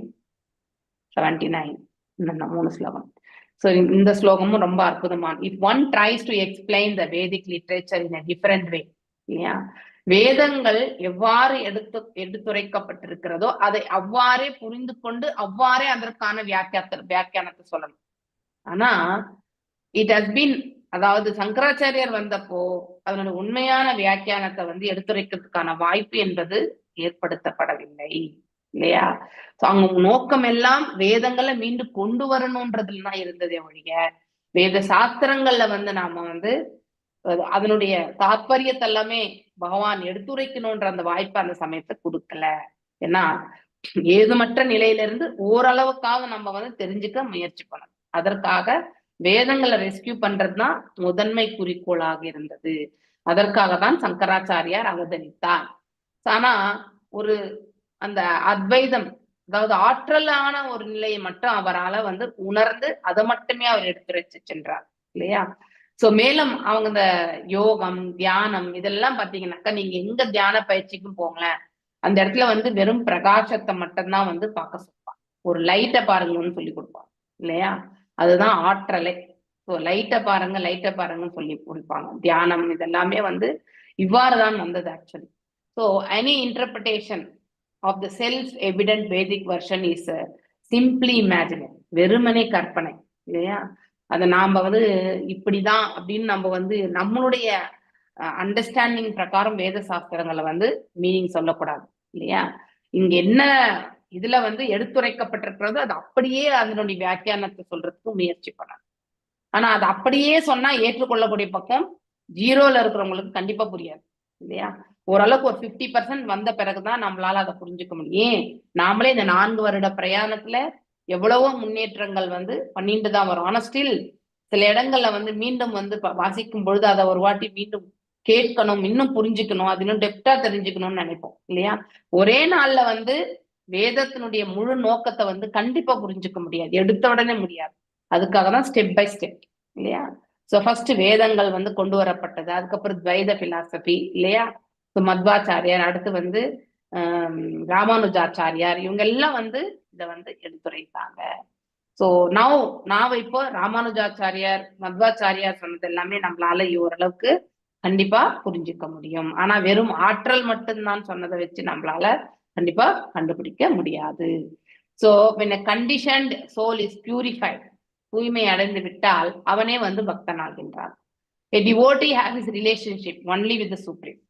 79 இந்த 3 ஸ்லோகம். சோ இந்த ஸ்லோகமும் ரொம்ப அற்புதமான. If one tries to explain the Vedic literature in a different way இல்லையா? வேதங்கள் எவ்வாறு எடுத்துரைக்கப்பட்டிருக்கிறதோ அதை அவ்வாறே புரிந்து கொண்டு அவ்வாறே அதற்கான வியாக்கியானத்தை சொல்லணும். ஆனா இட் ஹஸ் பீன், அதாவது சங்கராச்சாரியார் வந்தப்போ அதனோட உண்மையான வியாக்கியானத்தை வந்து எடுத்துரைக்கிறதுக்கான வாய்ப்பு என்பது ஏற்படுத்தப்படவில்லை இல்லையா? அவங்க நோக்கம் எல்லாம் வேதங்களை மீண்டும் கொண்டு வரணும்ன்றதுல தான் இருந்ததே ஒழிய வேத சாஸ்திரங்கள்ல வந்து நாம வந்து அதனுடைய தாற்பயத்தை எல்லாமே பகவான் எடுத்துரைக்கணும்ன்ற அந்த வாய்ப்பை அந்த சமயத்தை கொடுக்கல. ஏன்னா ஏதுமற்ற நிலையில இருந்து ஓரளவுக்காக நம்ம வந்து தெரிஞ்சுக்க முயற்சி பண்ணணும். அதற்காக வேதங்களை ரெஸ்கியூ பண்றதுதான் முதன்மை குறிக்கோளாக இருந்தது. அதற்காக தான் சங்கராச்சாரியார் அவதரித்தார். ஆனா ஒரு அந்த அத்வைதம், அதாவது ஆற்றலான ஒரு நிலையை மட்டும் அவரால் வந்து உணர்ந்து அதை மட்டுமே அவர் எடுத்துரைச்சு சென்றார் இல்லையா? சோ மேலும் அவங்க இந்த யோகம், தியானம் இதெல்லாம் பாத்தீங்கன்னாக்கா நீங்க எங்க தியான பயிற்சிக்கும் போங்களேன், அந்த இடத்துல வந்து வெறும் பிரகாசத்தை மட்டும்தான் வந்து பார்க்க சொல்லுவாங்க. ஒரு லைட்டை பாருங்கன்னு சொல்லி கொடுப்பாங்க இல்லையா? அதுதான் ஆற்றலை. ஸோ லைட்டை பாருங்கன்னு சொல்லி கொடுப்பாங்க. தியானம் இதெல்லாமே வந்து இவ்வாறுதான் வந்தது actually. So any interpretation of the self evident Vedic version is simply imaginary, வெறுமனே கற்பனை இல்லையா? அதை நாம வந்து இப்படிதான் அப்படின்னு நம்ம வந்து நம்மளுடைய அண்டர்ஸ்டாண்டிங் பிரகாரம் வேத சாஸ்திரங்களை வந்து மீனிங் சொல்லக்கூடாது இல்லையா? இங்க என்ன இதுல வந்து எடுத்துரைக்கப்பட்டிருக்கிறது அது அப்படியே அதனுடைய வியாக்கியானத்தை சொல்றதுக்கு முயற்சி பண்ணணும். ஆனா அது அப்படியே சொன்னா ஏற்றுக்கொள்ளக்கூடிய பக்கம் ஜீரோல இருக்கிறவங்களுக்கு கண்டிப்பா புரியாது இல்லையா? ஓரளவுக்கு ஒரு 50% வந்த பிறகுதான் நம்மளால அதை புரிஞ்சுக்க முடியும். நாமளே இந்த 4 வருட பிரயாணத்துல எவ்வளவோ முன்னேற்றங்கள் வந்து பண்ணிட்டு தான் வரும். ஆனா ஸ்டில் சில இடங்கள்ல வந்து மீண்டும் வந்து வாசிக்கும் பொழுது அதை ஒரு வாட்டி மீண்டும் கேட்கணும், இன்னும் புரிஞ்சுக்கணும், அது இன்னும் டெப்தா தெரிஞ்சுக்கணும்னு நினைப்போம் இல்லையா? ஒரே நாள்ல வந்து வேதத்தினுடைய முழு நோக்கத்தை வந்து கண்டிப்பா புரிஞ்சுக்க முடியாது, எடுத்த உடனே முடியாது. அதுக்காக தான் ஸ்டெப் பை ஸ்டெப் இல்லையா? ஸோ ஃபர்ஸ்ட் வேதங்கள் வந்து கொண்டு வரப்பட்டது, அதுக்கப்புறம் துவைத பிலாசபி இல்லையா? ஸோ மத்வாச்சாரியார், அடுத்து வந்து ராமானுஜாச்சாரியார், இவங்க எல்லாம் வந்து இதை வந்து எடுத்துரைத்தாங்க. ஸோ நான் இப்போ ராமானுஜாச்சாரியார், மத்வாச்சாரியார் சொன்னது எல்லாமே நம்மளால ஓரளவுக்கு கண்டிப்பா புரிஞ்சுக்க முடியும். ஆனா வெறும் ஆற்றல் மட்டும்தான் சொன்னதை வச்சு நம்மளால கண்டிப்பா கண்டுபிடிக்க முடியாது. So when a conditioned soul is purified, தூய்மை அடைந்து விட்டால் அவனே வந்து பக்தன் ஆகின்றான். A devotee has his relationship only with the supreme.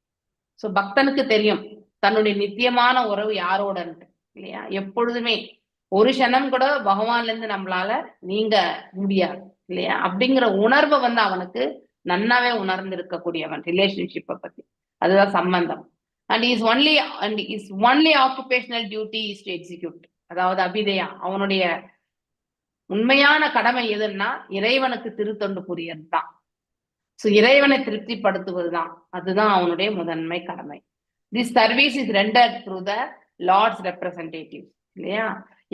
So பக்தனுக்கு தெரியும் தன்னுடைய நித்தியமான உறவு யாரோடன்ட்டு இல்லையா? எப்பொழுதுமே ஒரு க்ஷணம் கூட பகவான்ல இருந்து நம்மளால நீங்க முடியாது இல்லையா? அப்படிங்கிற உணர்வை வந்து அவனுக்கு நன்னாவே உணர்ந்து இருக்கக்கூடியவன் ரிலேஷன்ஷிப்பை பத்தி. அதுதான் சம்பந்தம். and his only occupational duty is to execute. அதாவது அபிதயா, அவனுடைய உண்மையான கடமை எதுன்னா இறைவனுக்கு திருத்தொண்டு புரியது தான் சோ இறைவனை திருப்திப்படுத்துவதுதான், அதுதான் அவனுடைய முதன்மை கடமை. This service is rendered through the lord's representative இல்லையா?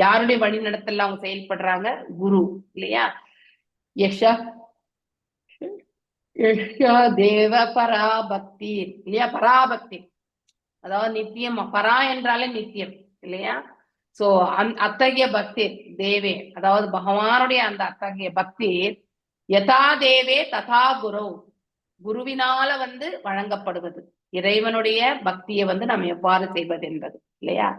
யாருடைய வழிநடத்தல அவங்க செயல்படுறாங்க? குரு இல்லையா? யஷா தேவ பராபக்தி இல்லையா? பராபக்தி அதாவது நித்தியம், பரா என்றாலே நித்தியம் இல்லையா? சோ அத்தகைய பக்தி தேவே, அதாவது பகவானுடைய அந்த அத்தகைய பக்தி யதா தேவே ததா குரு, குருவினால வழங்கப்படுவது. இறைவனுடைய பக்தியை நம்ம எவ்வாறு செய்வது என்பது இல்லையா?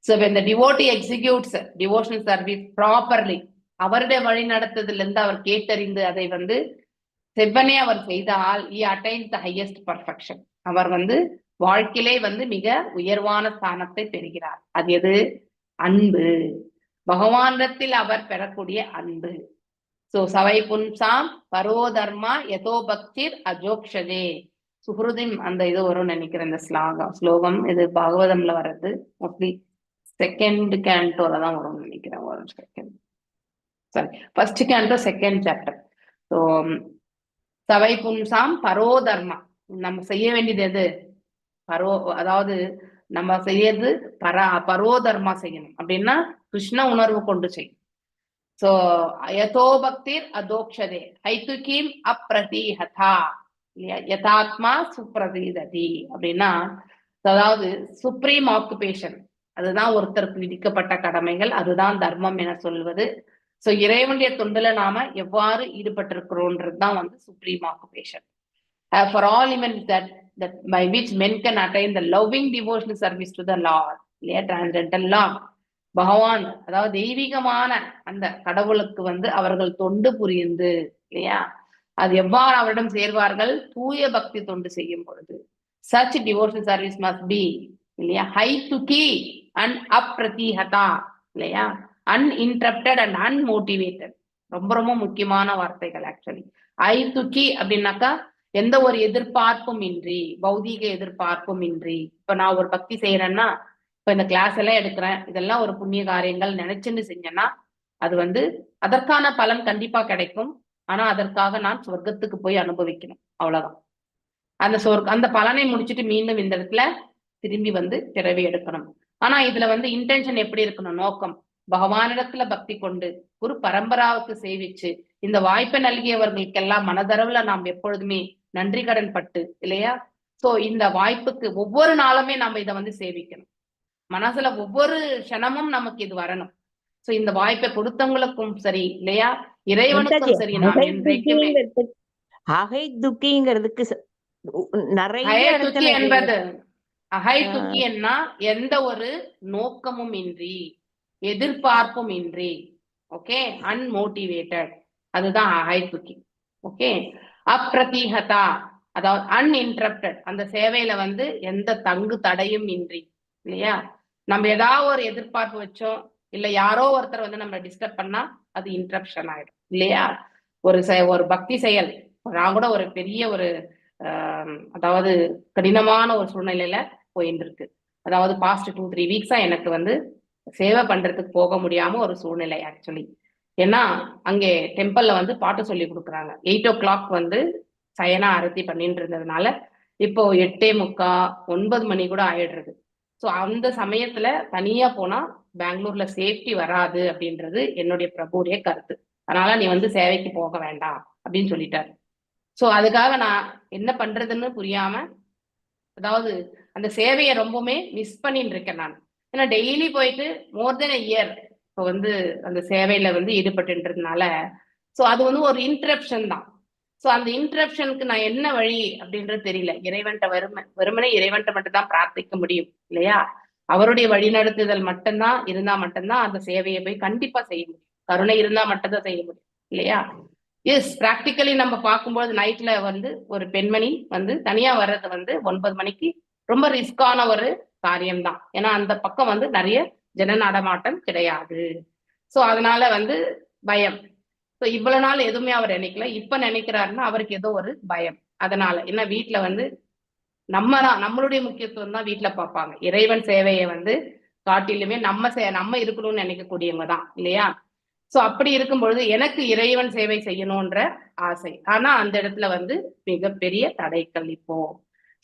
So when the devotee executes devotional service properly, அவருடைய வழி நடத்துதல் இருந்து அவர் கேட்டறிந்து அதை செவ்வனே அவர் செய்தால் he attains the highest perfection. அவர் வாழ்க்கையிலே மிக உயர்வான ஸ்தானத்தை பெறுகிறார். அது எது? அன்பு, பகவானிடத்தில் அவர் பெறக்கூடிய அன்பு. சோ சவை புன்சாம் பரோதர்மா யதோ பக்திர் அஜோக்ஷதே சுஹ்ருதிம், அந்த இது வரும் நினைக்கிறேன் இந்த ஸ்லோகம். இது பாகவதம்ல வர்றது, மோஸ்ட்லி செகண்ட் கேண்டோல தான் வரும்னு நினைக்கிறேன். ஒரு second, sorry, first canto second chapter. So சவை புன்சாம் பரோதர்மா, நம்ம செய்ய வேண்டியது எது? அதாவது நம்ம செய்யறது பரோதர்மா செய்யணும். அப்படின்னா கிருஷ்ண உணர்வு கொண்டு செய்யணும். சோ யதோ பக்திர் அதோக்ஷதே ஹைதுகீம் அப்ரதிஹதா இல்லையா? யதாத்மா சுப்ரதீததி அப்படின்னா, அதாவது சுப்ரீம் ஆக்குபேஷன், அதுதான் ஒருத்தருக்கு விதிக்கப்பட்ட கடமைகள், அதுதான் தர்மம் என சொல்வது. சோ இறைவனுடைய தொண்டுல நாம எவ்வாறு ஈடுபட்டிருக்கிறோன்றதுதான் supreme occupation. For all even that by which men can attain the loving devotional service to the Lord, இல்லையா? transcendental Lord, பகவான், அதாவது தெய்வீகமான அந்த கடவுளுக்கு அவர்கள் தொண்டு புரிந்து இல்லையா? அது எவ்வாறு அவரிடம் சேர்வார்கள்? தூய பக்தி தொண்டு செய்யும் பொழுது. such devotional service must be இல்லையா ஹைதுகி and அப்ரதிஹதா இல்லையா? uninterrupted and unmotivated. ரொம்ப ரொம்ப முக்கியமான வார்த்தைகள் ஆக்சுவலி. ஹைதுகி அப்படின்னாக்கா எந்த ஒரு எதிர்பார்ப்பும் இன்றி, பௌதீக எதிர்பார்ப்பும் இன்றி. இப்ப நான் ஒரு பக்தி செய்யறேன்னா, இப்ப இந்த கிளாஸ் எல்லாம் எடுக்கிறேன், இதெல்லாம் ஒரு புண்ணிய காரியங்கள் நினைச்சுன்னு செஞ்சேன்னா அது அதற்கான பலன் கண்டிப்பா கிடைக்கும். ஆனா அதற்காக நான் சொர்க்கத்துக்கு போய் அனுபவிக்கணும், அவ்வளவுதான். அந்த பலனை முடிச்சுட்டு மீண்டும் இந்த இடத்துல திரும்பி பிறவி எடுக்கணும். ஆனா இதுல இன்டென்ஷன் எப்படி இருக்கணும்? நோக்கம் பகவானிடத்துல பக்தி கொண்டு ஒரு பரம்பராவுக்கு சேவிச்சு இந்த வாய்ப்பை நல்கியவர்களுக்கெல்லாம் மனதளவுல நாம் எப்பொழுதுமே நன்றி கடன் பட்டு இல்லையா? சோ இந்த வாய்ப்புக்கு ஒவ்வொரு நாளுமே நம்ம இதை சேவிக்கணும். மனசுல ஒவ்வொரு க்ஷணமும் நமக்கு இது வரணும். சோ இந்த வாய்ப்பை கொடுத்தவங்களுக்கும் சரி இல்லையா, இறைவனுக்கும் சரி, நான் என்றைக்குமே அகைதுக்கிங்கிறதுக்கு நிறைய என்பது அகைதுக்கின்னா எந்த ஒரு நோக்கமும் இன்றி, எதிர்பார்ப்பும் இன்றி, ஓகே, அன்மோட்டிவேட்டட், அதுதான் அகைதுக்கி. ஓகே, அப்ரதிஹதா அதாவது அன்இன்டரப்டட், அந்த சேவையில எந்த தங்கு தடையும் இன்றி இல்லையா? நம்ம ஏதாவது ஒரு எதிர்பார்ப்பு வச்சோம், இல்ல யாரோ ஒருத்தர் நம்ம டிஸ்டர்ப் பண்ணா அது இன்டரப்ஷன் ஆயிடும் இல்லையா? ஒரு பக்தி செயல், நான் கூட ஒரு பெரிய ஒரு அதாவது கடினமான ஒரு சூழ்நிலையில போயிட்டு இருக்கு. அதாவது பாஸ்ட் 2-3 வீக்ஸா எனக்கு சேவை பண்றதுக்கு போக முடியாம ஒரு சூழ்நிலை ஆக்சுவலி. ஏன்னா அங்கே டெம்பிள்ல பாட்டு சொல்லி கொடுக்குறாங்க. 8 o'clock சயனா ஆரத்தி பண்ணிட்டு இருந்ததுனால இப்போ 8:45, 9 மணி கூட ஆயிடுறது. ஸோ அந்த சமயத்துல தனியா போனா பெங்களூர்ல சேஃப்டி வராது அப்படின்றது என்னுடைய பிரபுடைய கருத்து. அதனால நீ சேவைக்கு போக வேண்டாம் அப்படின்னு சொல்லிட்டாரு. ஸோ அதுக்காக நான் என்ன பண்றதுன்னு புரியாம, அதாவது அந்த சேவையை ரொம்பவுமே மிஸ் பண்ணிட்டு இருக்கேன் நான். ஏன்னா டெய்லி போயிட்டு மோர் தென் a year இப்போ அந்த சேவையில ஈடுபட்டுன்றதுனால ஸோ அது ஒரு இன்டரப்ஷன் தான். ஸோ அந்த இன்டரப்ஷனுக்கு நான் என்ன வழி அப்படின்றது தெரியல. இறைவன்ட்ட வெறுமனே இறைவன்ட்ட மட்டும் தான் பிரார்த்திக்க முடியும் இல்லையா? அவருடைய வழிநடத்துதல் மட்டும்தான் இருந்தா மட்டும்தான் அந்த சேவையை போய் கண்டிப்பா செய்ய முடியும். கருணை இருந்தா மட்டும்தான் செய்ய முடியும் இல்லையா? எஸ், பிராக்டிக்கலி நம்ம பார்க்கும்போது நைட்ல ஒரு பெண்மணி தனியா வர்றது 9 மணிக்கு ரொம்ப ரிஸ்கான ஒரு காரியம்தான். ஏன்னா அந்த பக்கம் நிறைய ஜன நடமாட்டம் கிடையாது. சோ அதனால பயம். ஸோ இவ்வளவு நாள் எதுவுமே அவர் நினைக்கல. இப்ப நினைக்கிறாருன்னா அவருக்கு ஏதோ ஒரு பயம். அதனால என்ன, வீட்டுல நம்மளுடைய முக்கியத்துவம் தான் வீட்டுல பார்ப்பாங்க. இறைவன் சேவையை காட்டிலுமே நம்ம இருக்கணும்னு நினைக்கக்கூடியவங்க தான் இல்லையா? சோ அப்படி இருக்கும் பொழுது எனக்கு இறைவன் சேவை செய்யணும்ன்ற ஆசை. ஆனா அந்த இடத்துல வந்து மிகப்பெரிய தடைகள் இப்போ.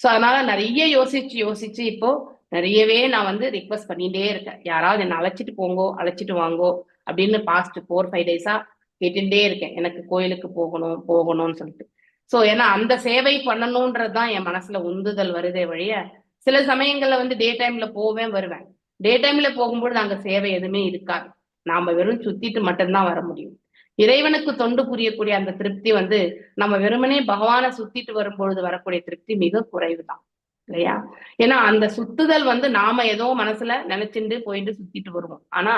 சோ அதனால நிறைய யோசிச்சு இப்போ நிறையவே நான் வந்து ரிக்வெஸ்ட் பண்ணிட்டே இருக்கேன். யாராவது என்ன அழைச்சிட்டு போங்கோ, அழைச்சிட்டு வாங்கோ அப்படின்னு பாஸ்ட் 4-5 டேஸா கேட்டுட்டே இருக்கேன். எனக்கு கோயிலுக்கு போகணும்னு சொல்லிட்டு. சோ ஏன்னா அந்த சேவை பண்ணணும்ன்றதுதான் என் மனசுல உந்துதல் வருதே வழிய, சில சமயங்கள்ல வந்து டே டைம்ல வருவேன். டே டைம்ல போகும்போது அங்க சேவை எதுவுமே இருக்காது. நாம வெறும் சுத்திட்டு மட்டும்தான் வர முடியும். இறைவனுக்கு தொண்டு புரியக்கூடிய அந்த திருப்தி வந்து நம்ம வெறுமனே பகவானை சுத்திட்டு வரும்பொழுது வரக்கூடிய திருப்தி மிக குறைவுதான் இல்லையா? ஏன்னா அந்த சுத்துதல் வந்து நாம ஏதோ மனசுல நினைச்சுட்டு போயிட்டு சுத்திட்டு வருவோம். ஆனா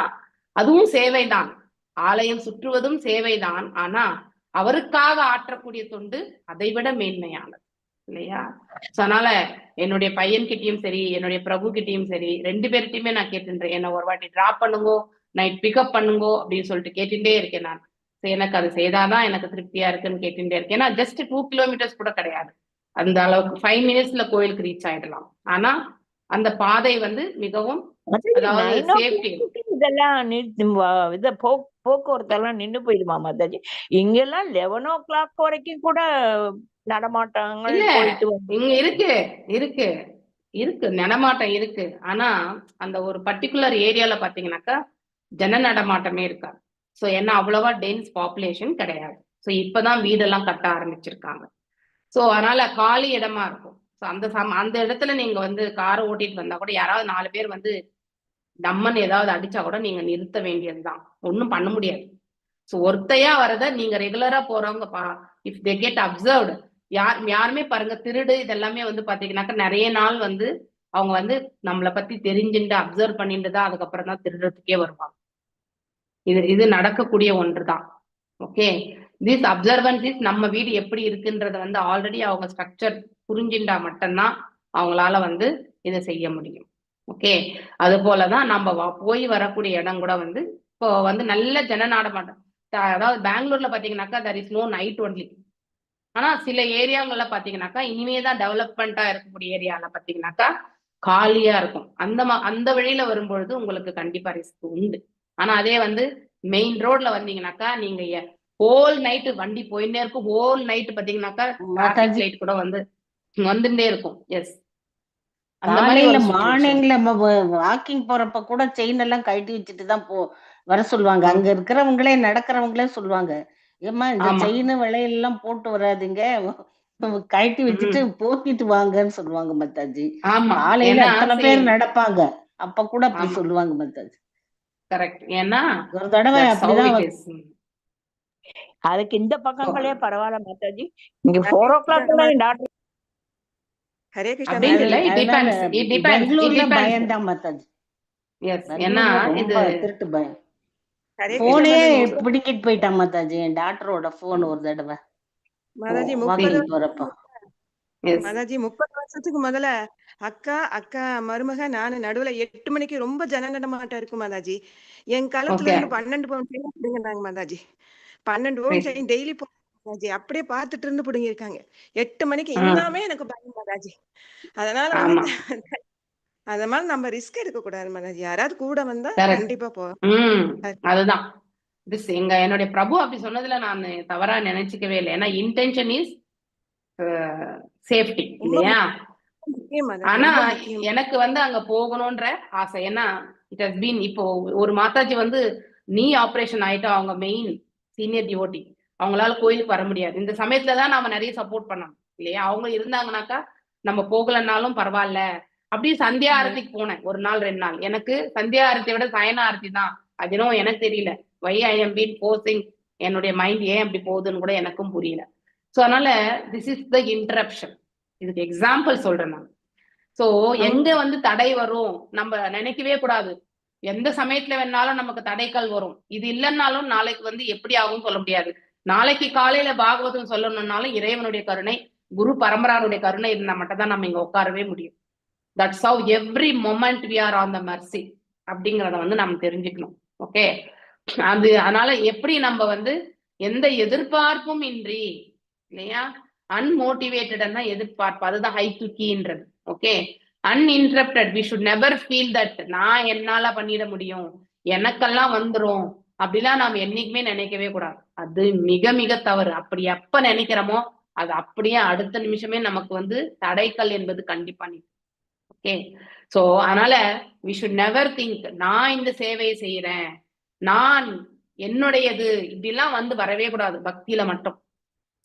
அதுவும் சேவைதான். ஆலயம் சுற்றுவதும் சேவைதான். ஆனா அவருக்காக ஆற்றக்கூடிய தொண்டு அதை விட மேன்மையானது இல்லையா? அதனால என்னுடைய பையன்கிட்டயும் சரி, என்னுடைய பிரபு கிட்டயும் சரி, 2 பேர்கிட்டயுமே நான் கேட்டுன்றேன். என்ன ஒரு வாட்டி டிராப் பண்ணுங்கோ, நைட் பிக்கப் பண்ணுங்கோ அப்படின்னு சொல்லிட்டு கேட்டுட்டே இருக்கேன் நான். எனக்கு அது செய்தாதான் எனக்கு திருப்தியா இருக்குன்னு கேட்டுட்டே இருக்கேன். ஏன்னா ஜஸ்ட் 2 கிலோமீட்டர்ஸ் கூட கிடையாது. அந்த அளவுக்கு 5 மினிட்ஸ்ல கோயிலுக்கு ரீச் ஆயிடலாம். ஆனா அந்த பாதை வந்து மிகவும் அதாவது சேஃப்டி. இதெல்லாம் போக்குவரத்தெல்லாம் நின்னு போயிடுமா மாதாஜி? இங்கெல்லாம் 11 வரைக்கும் கூட நடமாட்டங்கள் போயிட்டு இங்க இருக்கு நடமாட்டம் இருக்கு. ஆனா அந்த ஒரு பர்டிகுலர் ஏரியால பாத்தீங்கன்னாக்கா ஜன நடமாட்டமே இருக்காது. சோ ஏன்னா அவ்வளவா டென்ஸ் பாப்புலேஷன் கிடையாது. சோ இப்பதான் வீடெல்லாம் கட்ட ஆரம்பிச்சிருக்காங்க. சோ அதனால காலி இடமா இருக்கும். சோ அந்த இடத்துல நீங்க வந்து காரை ஓட்டிட்டு வந்தா கூட யாராவது 4 பேர் வந்து நம்மன்னு ஏதாவது அடிச்சா கூட நீங்க நிறுத்த வேண்டியதுதான். ஒண்ணும் பண்ண முடியாது. சோ ஒருத்தையா வரத நீங்க ரெகுலரா போறவங்க இஃப் தே கெட் அப்சர்வ்டு, யாருமே பாருங்க திருடு இதெல்லாமே வந்து பாத்தீங்கன்னாக்கா நிறைய நாள் வந்து அவங்க வந்து நம்மளை பத்தி தெரிஞ்சுட்டு அப்சர்வ் பண்ணிட்டு தான் அதுக்கப்புறம் தான் திருடுறதுக்கே வருவாங்க. இது நடக்கக்கூடிய ஒன்றுதான். ஓகே, திஸ் அப்சர்வன்ஸ் நம்ம வீடு எப்படி இருக்குன்றத வந்து ஆல்ரெடி அவங்க ஸ்ட்ரக்சர் புரிஞ்சுட்டா மட்டும்தான் அவங்களால வந்து இதை செய்ய முடியும். ஓகே, அது போலதான் நம்ம போய் வரக்கூடிய இடம் கூட வந்து இப்போ வந்து நல்ல ஜனநாடகம். அதாவது பெங்களூர்ல பாத்தீங்கன்னாக்கா there is no night only. ஆனா சில ஏரியாங்கள்ல பாத்தீங்கன்னாக்கா இனிமேதான் டெவலப்மெண்டா இருக்கக்கூடிய ஏரியால பாத்தீங்கன்னாக்கா காலியா இருக்கும். அந்த வழியில வரும்பொழுது உங்களுக்கு கண்டிப்பா ரிஸ்க் உண்டு. ஆனா அதே வந்து மெயின் ரோட்ல வந்தீங்கன்னாக்கா நீங்க ஹோல் நைட் வண்டி போயிட்டே இருக்கும். ஹோல் நைட் பாத்தீங்கன்னாக்கா டிராபிக் லைட் கூட வந்து வந்துட்டே இருக்கும். எஸ், காலையில மார்னிங்ல வாக்கிங் போறப்ப கூட செயின் எல்லாம் கழட்டி வச்சுட்டு தான் வர சொல்லுவாங்க. அங்க இருக்கிறவங்களே நடக்கிறவங்களே சொல்லுவாங்க, ஏமா இந்த செயின் விலையெல்லாம் போட்டு வராதிங்க, கழட்டி வச்சுட்டு போத்திட்டு வாங்கன்னு சொல்லுவாங்க மாதாஜி. காலையில அத்தனை பேர் நடப்பாங்க, அப்ப கூட அப்படி சொல்லுவாங்க மாதாஜி. கரெக்ட். ஏன்னா ஒரு தடவை அப்படிதான். அதுக்கு இந்த பக்கங்களே பரவாயில்ல மாதாஜி. இங்க 4 o'clock டாக்டர் ஹரே கிருஷ்ணா. பெங்களூர்ல பயம்தான் மாதாஜி. ஏன்னா இது திருட்டு பயம். போனே பிடிக்கிட்டு போயிட்டான் மாதாஜி, என் டாக்டரோட போன் ஒரு தடவை மாதாஜி. 30 வருஷத்துக்கு முதல்ல அக்கா மருமக நானு நடுவுல 8 மணிக்கு ரொம்ப ஜன நடமாட்டம் இருக்கும் மாதாஜி. என் காலத்துல இருந்து 12 பவுன் செயின் பிடிங்கிறாங்க மாதாஜி. 12 பவுன் செயின் டெய்லி மாதாஜி அப்படியே பார்த்துட்டு இருந்து பிடுங்கிருக்காங்க 8 மணிக்கு. இன்னமே எனக்கு பயம் மாதாஜி. அதனால அது மாதிரி நம்ம ரிஸ்க் எடுக்க கூடாது மாதாஜி. யாராவது கூட வந்தா கண்டிப்பா போவோம். அதுதான் என்னுடைய பிரபு அப்படி சொன்னதுல நான் தவறா நினைச்சுக்கவே இல்லை. ஏன்னா இன்டென்ஷன் இஸ் சேஃப்டி இல்லையா? ஆனா எனக்கு வந்து அங்க போகணும்ன்ற ஆசை. ஏன்னா இட் ஹஸ் பீன் இப்போ ஒரு மாதாஜி வந்து நீ ஆபரேஷன் ஆயிட்டா அவங்க மெயின் சீனியர் டிவோட்டி, அவங்களால கோயிலுக்கு வர முடியாது. இந்த சமயத்துலதான் நாம நிறைய சப்போர்ட் பண்ணோம் இல்லையா? அவங்க இருந்தாங்கன்னாக்கா நம்ம போகலன்னாலும் பரவாயில்ல. அப்படியே சந்தியா ஆரத்திக்கு போனேன் ஒரு நாள் 2 நாள். எனக்கு சந்தியா ஆரத்தியை விட சயன ஆரத்தி தான் அதுவும் எனக்கு தெரியல. வை ஐ எம் பீன் போசிங், என்னுடைய மைண்ட் ஏன் அப்படி போகுதுன்னு கூட எனக்கும் புரியல. சோ அதனால திஸ் இஸ் த இன்டரப்ஷன். இதுக்கு எக்ஸாம்பிள் சொல்றேன் நான். சோ எங்க வந்து தடை வரும் நம்ம நினைக்கவே கூடாது. எந்த சமயத்துல வேணாலும் நமக்கு தடைகள் வரும். இது இல்லைன்னாலும் நாளைக்கு வந்து எப்படி ஆகும் சொல்ல முடியாது. நாளைக்கு காலையில பாகவதம் சொல்லணும்னாலும் இறைவனுடைய கருணை, குரு பரம்பரானுடைய கருணை இருந்தா மட்டும் தான் நம்ம இங்க உட்காரவே முடியும். That's how every moment we are on the mercy அப்படிங்கிறத வந்து நம்ம தெரிஞ்சுக்கணும். ஓகே, அதனால எப்படி நம்ம வந்து எந்த எதிர்பார்ப்பும் இன்றி இல்லையா, அன்மோட்டிவேட்டட்னா எதிர்பார்ப்பு, அதுதான் ஹை டு கீன்றது. Okay, uninterrupted, we should never feel that நான் என்னால பண்ணிட முடியும், எனக்கெல்லாம் வந்துரும் அப்படிலாம் நாம் என்னைக்குமே நினைக்கவே கூடாது. அது மிக மிக தவறு. அப்படி எப்ப நினைக்கிறோமோ அது அப்படியே அடுத்த நிமிஷமே நமக்கு வந்து தடைக்கல் என்பது கண்டிப்பா நிற்கும். ஓகே, சோ அதனால வி ஷுட் நெவர் திங்க் நான் இந்த சேவையை செய்யறேன், நான் என்னுடையது, இப்படிலாம் வந்து வரவே கூடாது பக்தியில மட்டும்.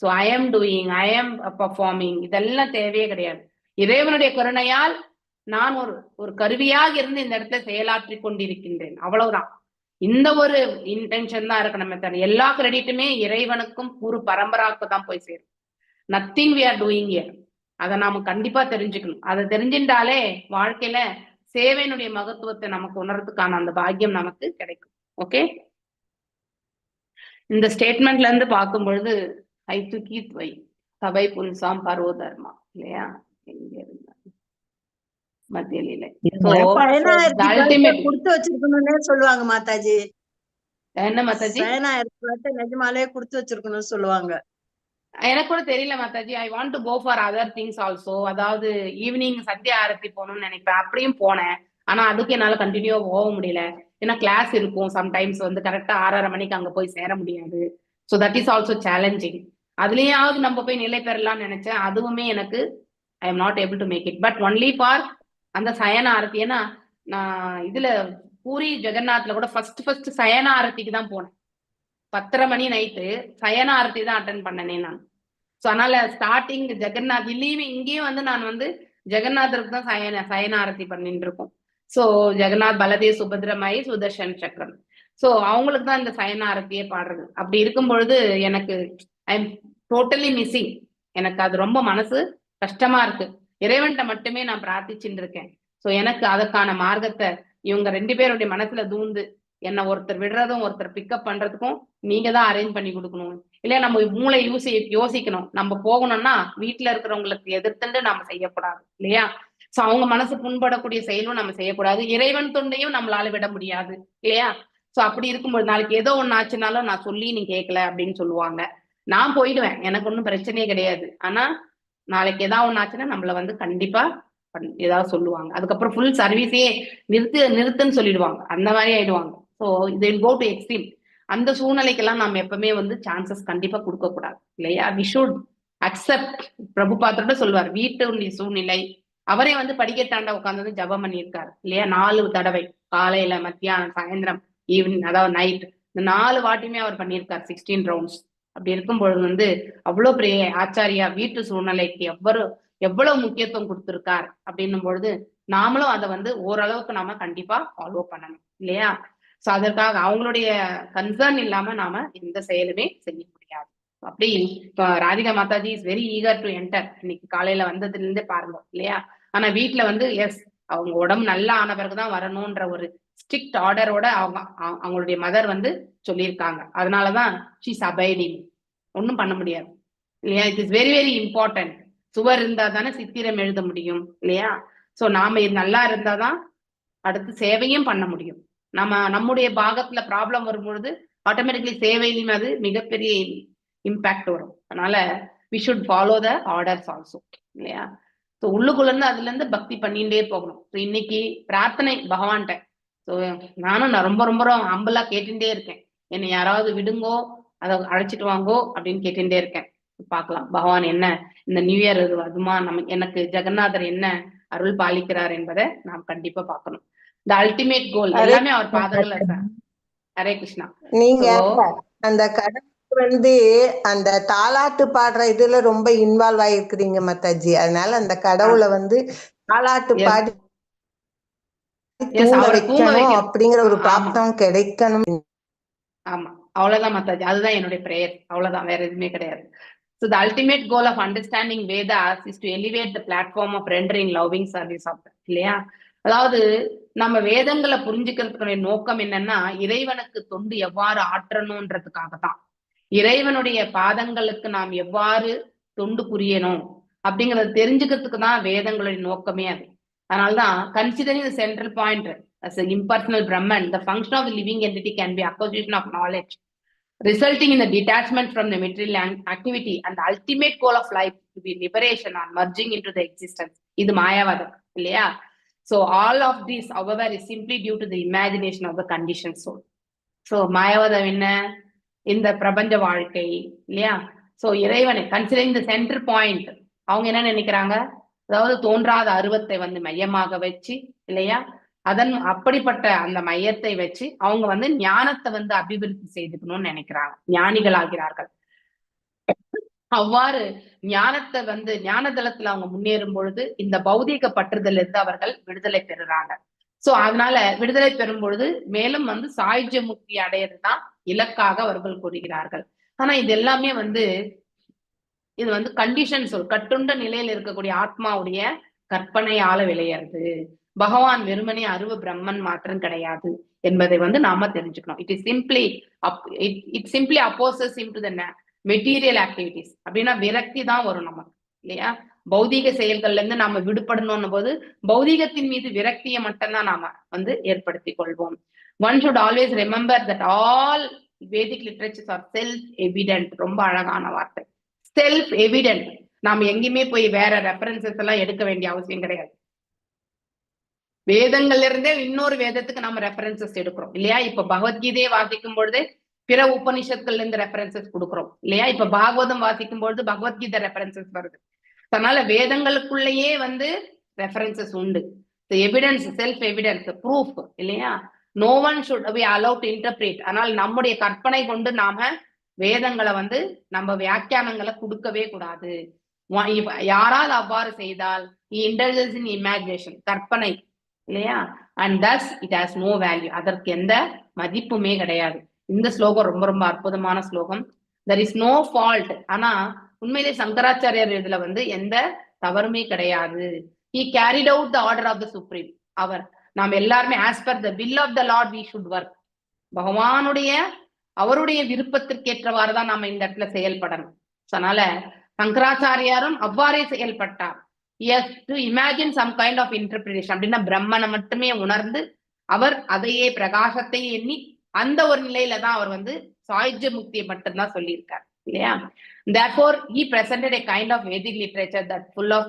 So I am doing, I am performing, இதெல்லாம் தேவையே கிடையாது. இறைவனுடைய கருணையால் நான் ஒரு கருவியாக இருந்து இந்த இடத்துல செயலாற்றி கொண்டிருக்கின்றேன், அவ்வளவுதான். இந்த ஒரு இன்டென்ஷன் தான் இருக்கு. நம்ம தர எல்லா கிரெடிட்டுமே இறைவனுக்கும் குரு பரம்பராவுக்கு தான் போய் சேரும். Nothing we are doing here. அதை நாம கண்டிப்பா தெரிஞ்சுக்கணும். அதை தெரிஞ்சின்றாலே வாழ்க்கையில சேவையினுடைய மகத்துவத்தை நமக்கு உணர்றதுக்கான அந்த பாக்கியம் நமக்கு கிடைக்கும். ஓகே, இந்த ஸ்டேட்மெண்ட்ல இருந்து பார்க்கும் பொழுது ஐத்துகீத் வை சபை புன்சாம் பர்வ தர்மா இல்லையா, எங்க இருந்தா மத்திய லீலை. குடுத்து வச்சிருக்கணும்னே சொல்லுவாங்க மாதாஜி. என்ன மாதாஜி? நிஜமாலே குடுத்து வச்சிருக்கணும்னு சொல்லுவாங்க. எனக்கு கூட தெரியல mataji. I want to go for other things also. அதாவது ஈவினிங் சத்யா ஆரத்தி போகணும்னு நினைப்பேன், அப்படியும் போனேன். ஆனா அதுக்கு என்னால கண்டினியூவா போக முடியல. ஏன்னா கிளாஸ் இருக்கும், சம்டைம்ஸ் வந்து கரெக்டா 6:30 மணிக்கு அங்க போய் சேர முடியாது. So that is also challenging. அதுலயாவது நம்ம போய் நிலை பெறலாம்னு நினைச்சேன், அதுவுமே எனக்கு I am not able to make it. But only for அந்த சயன ஆரத்தி. ஏன்னா நான் இதுல பூரி ஜெகநாத்ல கூட ஃபர்ஸ்ட் சயன ஆரத்திக்கு தான் போனேன். 10:30 மணி நைட்டு சயன ஆரத்தி தான் அட்டன் பண்ணனே நான். ஸோ அதனால ஸ்டார்டிங் ஜெகநாத் இல்லையுமே இங்கேயும் வந்து நான் வந்து ஜெகநாதருக்கு தான் சயன ஆரத்தி பண்ணிட்டு இருக்கோம். ஸோ ஜெகநாத், பலதேவ், சுபத்ரமாயி, சுதர்ஷன் சக்கரம், ஸோ அவங்களுக்கு தான் இந்த சயன ஆரத்தியே பாடுறது. அப்படி இருக்கும் பொழுது எனக்கு ஐ எம் டோட்டலி மிஸ்ஸிங். எனக்கு அது ரொம்ப மனசு கஷ்டமா இருக்கு. இறைவன்கிட்ட மட்டுமே நான் பிரார்த்திச்சுட்டு இருக்கேன். ஸோ எனக்கு அதற்கான மார்க்கத்தை இவங்க 2 பேருடைய மனசுல தூந்து என்னை ஒருத்தர் விடுறதும் ஒருத்தர் பிக்கப் பண்றதுக்கும் நீங்க தான் அரேஞ்ச் பண்ணி கொடுக்கணும். இல்லையா நம்ம மூளை யோசிக்கணும். நம்ம போகணும்னா வீட்டுல இருக்கிறவங்களுக்கு எதிர்த்துண்டு நம்ம செய்யக்கூடாது இல்லையா. சோ அவங்க மனசு புண்படக்கூடிய செயலும் நம்ம செய்யக்கூடாது. இறைவன் தொண்டையும் நம்மளால விட முடியாது இல்லையா. சோ அப்படி இருக்கும்போது நாளைக்கு ஏதோ ஒண்ணு ஆச்சுனாலும் நான் சொல்லி நீ கேட்கல அப்படின்னு சொல்லுவாங்க. நான் போயிடுவேன், எனக்கு ஒன்றும் பிரச்சனையே கிடையாது. ஆனா நாளைக்கு ஏதாவது ஒண்ணு ஆச்சுன்னா நம்மள வந்து கண்டிப்பா ஏதாவது சொல்லுவாங்க. அதுக்கப்புறம் ஃபுல் சர்வீஸையே நிறுத்துன்னு சொல்லிடுவாங்க. அந்த மாதிரி ஆயிடுவாங்க. ஸோ இது கோ டு எக்ஸ்ட்ரீம். அந்த சூழ்நிலைக்கெல்லாம் நம்ம எப்பவுமே வந்து சான்சஸ் கண்டிப்பா கொடுக்க கூடாது இல்லையா. We should accept. பிரபுபாத்திரோட சொல்லுவார், வீட்டு சூழ்நிலை. அவரே வந்து படிக்கட்டாண்ட உட்காந்து ஜபம் பண்ணியிருக்காரு இல்லையா, 4 தடவை, காலையில, மத்தியானம், சாயந்தரம், ஈவினிங், அதாவது நைட். இந்த 4 வாட்டியுமே அவர் பண்ணியிருக்காரு 16 ரவுண்ட்ஸ். அப்படி இருக்கும் பொழுது வந்து அவ்வளவு பெரிய ஆச்சாரியா வீட்டு சூழ்நிலைக்கு எவ்வளவு முக்கியத்துவம் கொடுத்திருக்கார் அப்படின்னும் பொழுது நாமளும் அதை வந்து ஓரளவுக்கு நாம கண்டிப்பா ஃபாலோ பண்ணணும் இல்லையா. சோ அதற்காக அவங்களுடைய கன்சர்ன் இல்லாம நாம எந்த செயலுமே செய்ய முடியாது. அப்படி Radhika Mataji is very eager to enter. இன்னைக்கு காலையில வந்ததுல இருந்தே பாருங்க இல்லையா. ஆனா வீட்டுல வந்து எஸ் அவங்க உடம்பு நல்லா ஆன பிறகுதான் வரணும்ன்ற ஒரு ஸ்ட்ரிக்ட் ஆர்டரோட அவங்களுடைய மதர் வந்து சொல்லியிருக்காங்க. அதனாலதான் ஷீஸ் அபைடிங். ஒன்னும் பண்ண முடியாது இல்லையா. It is very very important. சுவர் இருந்தா தானே சித்திரம் எழுத முடியும் இல்லையா. சோ நாம நல்லா இருந்தாதான் அடுத்து சேவையும் பண்ண முடியும். நம்முடைய பாகத்துல ப்ராப்ளம் வரும்பொழுது ஆட்டோமேட்டிக்லி சேவையிலும் அது மிகப்பெரிய இம்பாக்ட் வரும். அதனால we should follow the orders also இல்லையா. ஸோ உள்ளுக்குள்ள இருந்து அதுல இருந்து பக்தி பண்ணிட்டே போகணும். ஸோ இன்னைக்கு பிரார்த்தனை பகவான்கிட்ட. ஸோ நான் ரொம்ப ரொம்ப ஹம்பிளா கேட்டுட்டே இருக்கேன், என்னை யாராவது விடுங்கோ, அதை அழைச்சிட்டு வாங்கோ அப்படின்னு கேட்டுட்டே இருக்கேன். பார்க்கலாம் பகவான் என்ன இந்த நியூ இயர் அதுமா எனக்கு ஜெகநாதர் என்ன அருள் பாலிக்கிறார் என்பதை நாம் கண்டிப்பா பார்க்கணும். இந்த அல்டிமேட் கோல் எல்லாமே அவர் பாதங்கள்ல சார். ஹரே கிருஷ்ணா. நீங்க அந்த கடவுள் வந்து அந்த தாலாட்டு பாடுற இதுல ரொம்ப இன்வால்வ் ஆயிருக்கிறீங்க மாதாஜி. அதனால அந்த கடவுளை வந்து தாலாட்டு பாடி வைக்கணும் அப்படிங்கிற ஒரு பிராப்தம் கிடைக்கணும். ஆமா, அவ்வளவுதான் மாதாஜி. அதுதான் என்னுடைய பிரேயர். அவ்வளவுதான், வேற எதுவுமே கிடையாது. So the ultimate goal of understanding Vedas is to elevate the platform of rendering loving service of them. இல்லையா. அதாவது நம்ம வேதங்களை புரிஞ்சுக்கிறதுக்குடைய நோக்கம் என்னன்னா இறைவனுக்கு தொண்டு எவ்வாறு ஆற்றணும்ன்றதுக்காக தான். இறைவனுடைய பாதங்களுக்கு நாம் எவ்வாறு தொண்டு புரியணும் அப்படிங்கறத தெரிஞ்சுக்கிறதுக்கு தான் வேதங்களுடைய நோக்கமே அது. அதனால்தான் considering the central point as an impersonal Brahman, the function of the living entity can be acquisition of knowledge, resulting in the detachment from the material activity, and the ultimate goal of life to be liberation or merging into the existence. இது மாயாவாதம் இல்லையா. So all of this however is simply due to the imagination of the conditioned soul. So மாயாவதம் என்ன? இந்த பிரபஞ்ச வாழ்க்கை இல்லையா? So இறைவனை considering the centre point, அவங்க என்ன நினைக்கிறாங்க? அதாவது தோன்றாத அருவத்தை வந்து மையமாக வச்சு இல்லையா, அதன் அப்படிப்பட்ட அந்த மையத்தை வச்சு அவங்க வந்து ஞானத்தை வந்து அபிவிருத்தி செய்துக்கணும்னு நினைக்கிறாங்க, ஞானிகள் ஆகிறார்கள். அவ்வாறு ஞானத்தை வந்து ஞான தளத்துல அவங்க முன்னேறும் பொழுது இந்த பௌதீக பற்றுதல் இருந்து அவர்கள் விடுதலை பெறுறாங்க. சோ அதனால விடுதலை பெறும் பொழுது மேலும் வந்து சாயுஜ்ய முக்தி அடையறதுதான் இலக்காக அவர்கள் கூறுகிறார்கள். ஆனா இது எல்லாமே வந்து இது வந்து கண்டிஷன் சொல், கட்டுண்ட நிலையில் இருக்கக்கூடிய ஆத்மாவுடைய கற்பனையால விளையிறது. பகவான் வெறுமனே அருவ பிரம்மன் மாத்திரம் கிடையாது என்பதை வந்து நாம தெரிஞ்சுக்கணும். It simply opposes into the material activities. அப்படின்னா விரக்தி தான் வரும் நமக்கு இல்லையா? பௌதீக செயல்கள்ல இருந்து நாம விடுபடணும் போது பௌதீகத்தின் மீது விரக்தியை மட்டும்தான் நாம வந்து ஏற்படுத்தி கொள்வோம். One should always remember that all Vedic literatures are self evident. ரொம்ப அழகான வார்த்தை, செல்ஃப் எவிடென்ட். நாம எங்கேயுமே போய் வேற ரெஃபரன்சஸ் எல்லாம் எடுக்க வேண்டிய அவசியம் கிடையாது. வேதங்கள்ல இருந்தே இன்னொரு வேதத்துக்கு நம்ம ரெஃபரன்சஸ் எடுக்கிறோம் இல்லையா? இப்ப பகவத்கீதையை வாசிக்கும் பொழுது பிற உபனிஷத்துக்கள்ல இருந்து ரெஃபரன்சஸ் கொடுக்குறோம் இல்லையா? இப்ப பாகவதம் வாசிக்கும் பொழுது பகவத்கீதை ரெஃபரன்சஸ் வருது. அதனால வேதங்களுக்குள்ளேயே வந்து ரெஃபரன்சஸ் உண்டு. எவிடன்ஸ், செல்ஃப் எவிடன்ஸ், ப்ரூஃப் இல்லையா? No one should be allowed to interpret. ஆனால் நம்முடைய கற்பனை கொண்டு நாம வேதங்களை வந்து நம்ம வியாக்கியானங்களை கொடுக்கவே கூடாது. யாரால் அவ்வாறு செய்தால் இன்டர்ஜென்ஸ் இன் இமேஜினேஷன், கற்பனை இல்லையா? And thus it has no value, அதற்கு எந்த மதிப்புமே கிடையாது. இந்த ஸ்லோகம் ரொம்ப ரொம்ப அற்புதமான ஸ்லோகம். There is no fault. ஆனா உண்மையிலே சங்கராச்சாரியார் இதுல வந்து எந்த தவறுமே கிடையாது. he carried out the order of the supreme. அவர் நாம் எல்லாருமே as per the will of the Lord we should work. பகவானுடைய அவருடைய விருப்பத்திற்கேற்றவாறு தான் நாம இந்த இடத்துல செயல்படணும். அதனால சங்கராச்சாரியாரும் அவ்வாறே செயல்பட்டார். yes to imagine some kind of interpretation. அப்படின்னா பிரம்மனை மட்டுமே உணர்ந்து அவர் அதையே பிரகாசத்தை எண்ணி அந்த ஒரு நிலையில தான் அவர் வந்து சாயுஜ்ய முக்தியை மட்டும்தான் சொல்லியிருக்கார் இல்லையா? therefore he presented a kind of Vedic literature that full of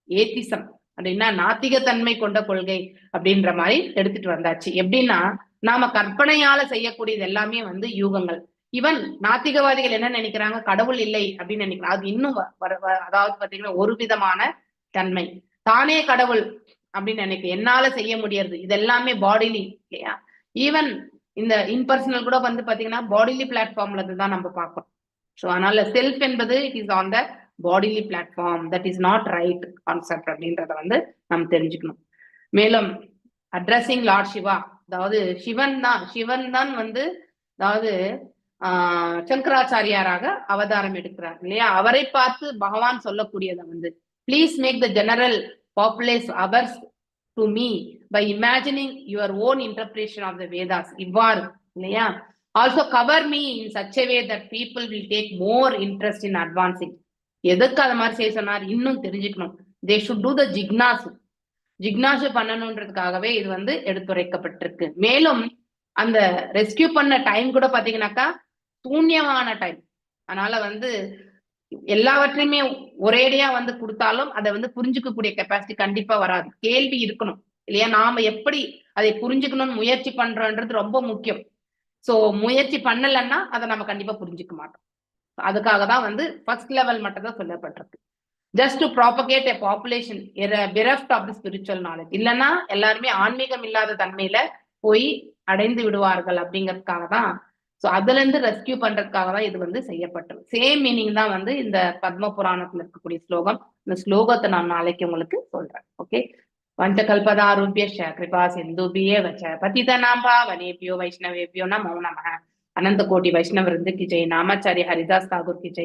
atheism. அப்படின்னா நாத்திகத்தன்மை கொண்ட கொள்கை அப்படின்ற மாதிரி எடுத்துட்டு வந்தாச்சு. எப்படின்னா நாம கற்பனையால செய்யக்கூடியது எல்லாமே வந்து யூகங்கள். ஈவன் நாத்திகவாதிகள் என்ன நினைக்கிறாங்க? கடவுள் இல்லை அப்படின்னு நினைக்கிறாங்க. அது இன்னும் அதாவது பாத்தீங்கன்னா ஒரு விதமான தன்மை, தானே கடவுள் அப்படின்னு நினைக்க, என்னால செய்ய முடியாது, இது எல்லாமே பாடிலி இல்லையா? ஈவன் இந்த இன்பர்சனல் கூட வந்து பாத்தீங்கன்னா பாடிலி பிளாட்ஃபார்ம்ல தான் நம்ம பார்க்கணும். ஸோ அதனால செல்ஃப் என்பது it is on the bodily platform, that is not right concept அப்படின்றத வந்து நம்ம தெரிஞ்சுக்கணும். மேலும் அட்ரஸிங் லார்ட் சிவா, அதாவது சிவன் தான் வந்து அதாவது சங்கராச்சாரியாராக அவதாரம் எடுக்கிறார் இல்லையா? அவரை பார்த்து பகவான் சொல்லக்கூடியதை வந்து please make the general populace ours to me by imagining your own interpretation of the Vedas. இவ்வாறு இல்லையா? Also cover me in such a way that people will take more interest in advancing. எதுக்கு அது மாதிரி செய்ய சொன்னார்? இன்னும் தெரிஞ்சுக்கணும். they should do the ஜிக்னாசு பண்ணணுன்றதுக்காகவே இது வந்து எடுத்துரைக்கப்பட்டிருக்கு. மேலும் அந்த ரெஸ்கியூ பண்ண டைம் கூட பாத்தீங்கன்னாக்கா சூன்யமான டைம். அதனால வந்து எல்லாவற்றையுமே ஒரேடியா வந்து கொடுத்தாலும் அதை வந்து புரிஞ்சுக்கக்கூடிய கெப்பாசிட்டி கண்டிப்பா வராது. கேள்வி இருக்கணும் இல்லையா? நாம எப்படி அதை புரிஞ்சுக்கணும்னு முயற்சி பண்றோன்றது ரொம்ப முக்கியம். சோ முயற்சி பண்ணலன்னா அதை நம்ம கண்டிப்பா புரிஞ்சுக்க மாட்டோம். அதுக்காக தான் வந்து ஃபர்ஸ்ட் லெவல் மட்டும் தான் சொல்லப்பட்டிருக்கு. Just to propagate a population bereft of the spiritual knowledge. இல்லைன்னா எல்லாருமே ஆன்மீகம் இல்லாத தன்மையில போய் அடைந்து விடுவார்கள் அப்படிங்கிறதுக்காக தான். ஸோ அதுல இருந்து ரெஸ்கியூ பண்றதுக்காக தான் இது வந்து செய்யப்பட்டது. சேம் மீனிங் தான் வந்து இந்த பத்ம புராணத்துல இருக்கக்கூடிய ஸ்லோகம். இந்த ஸ்லோகத்தை நான் நாளைக்கு உங்களுக்கு சொல்றேன். ஓகே. பஞ்சகல்பதாரூபியஷ கிருபா சிந்துபியே வச்ச பதிதனாம் பாவனேபியோ வைஷ்ணவேபியோ நமோ நமः. अनंत कोटि वैष्णव वृंद की जय. नामाचार्य हरिदास ठाकुर की जय.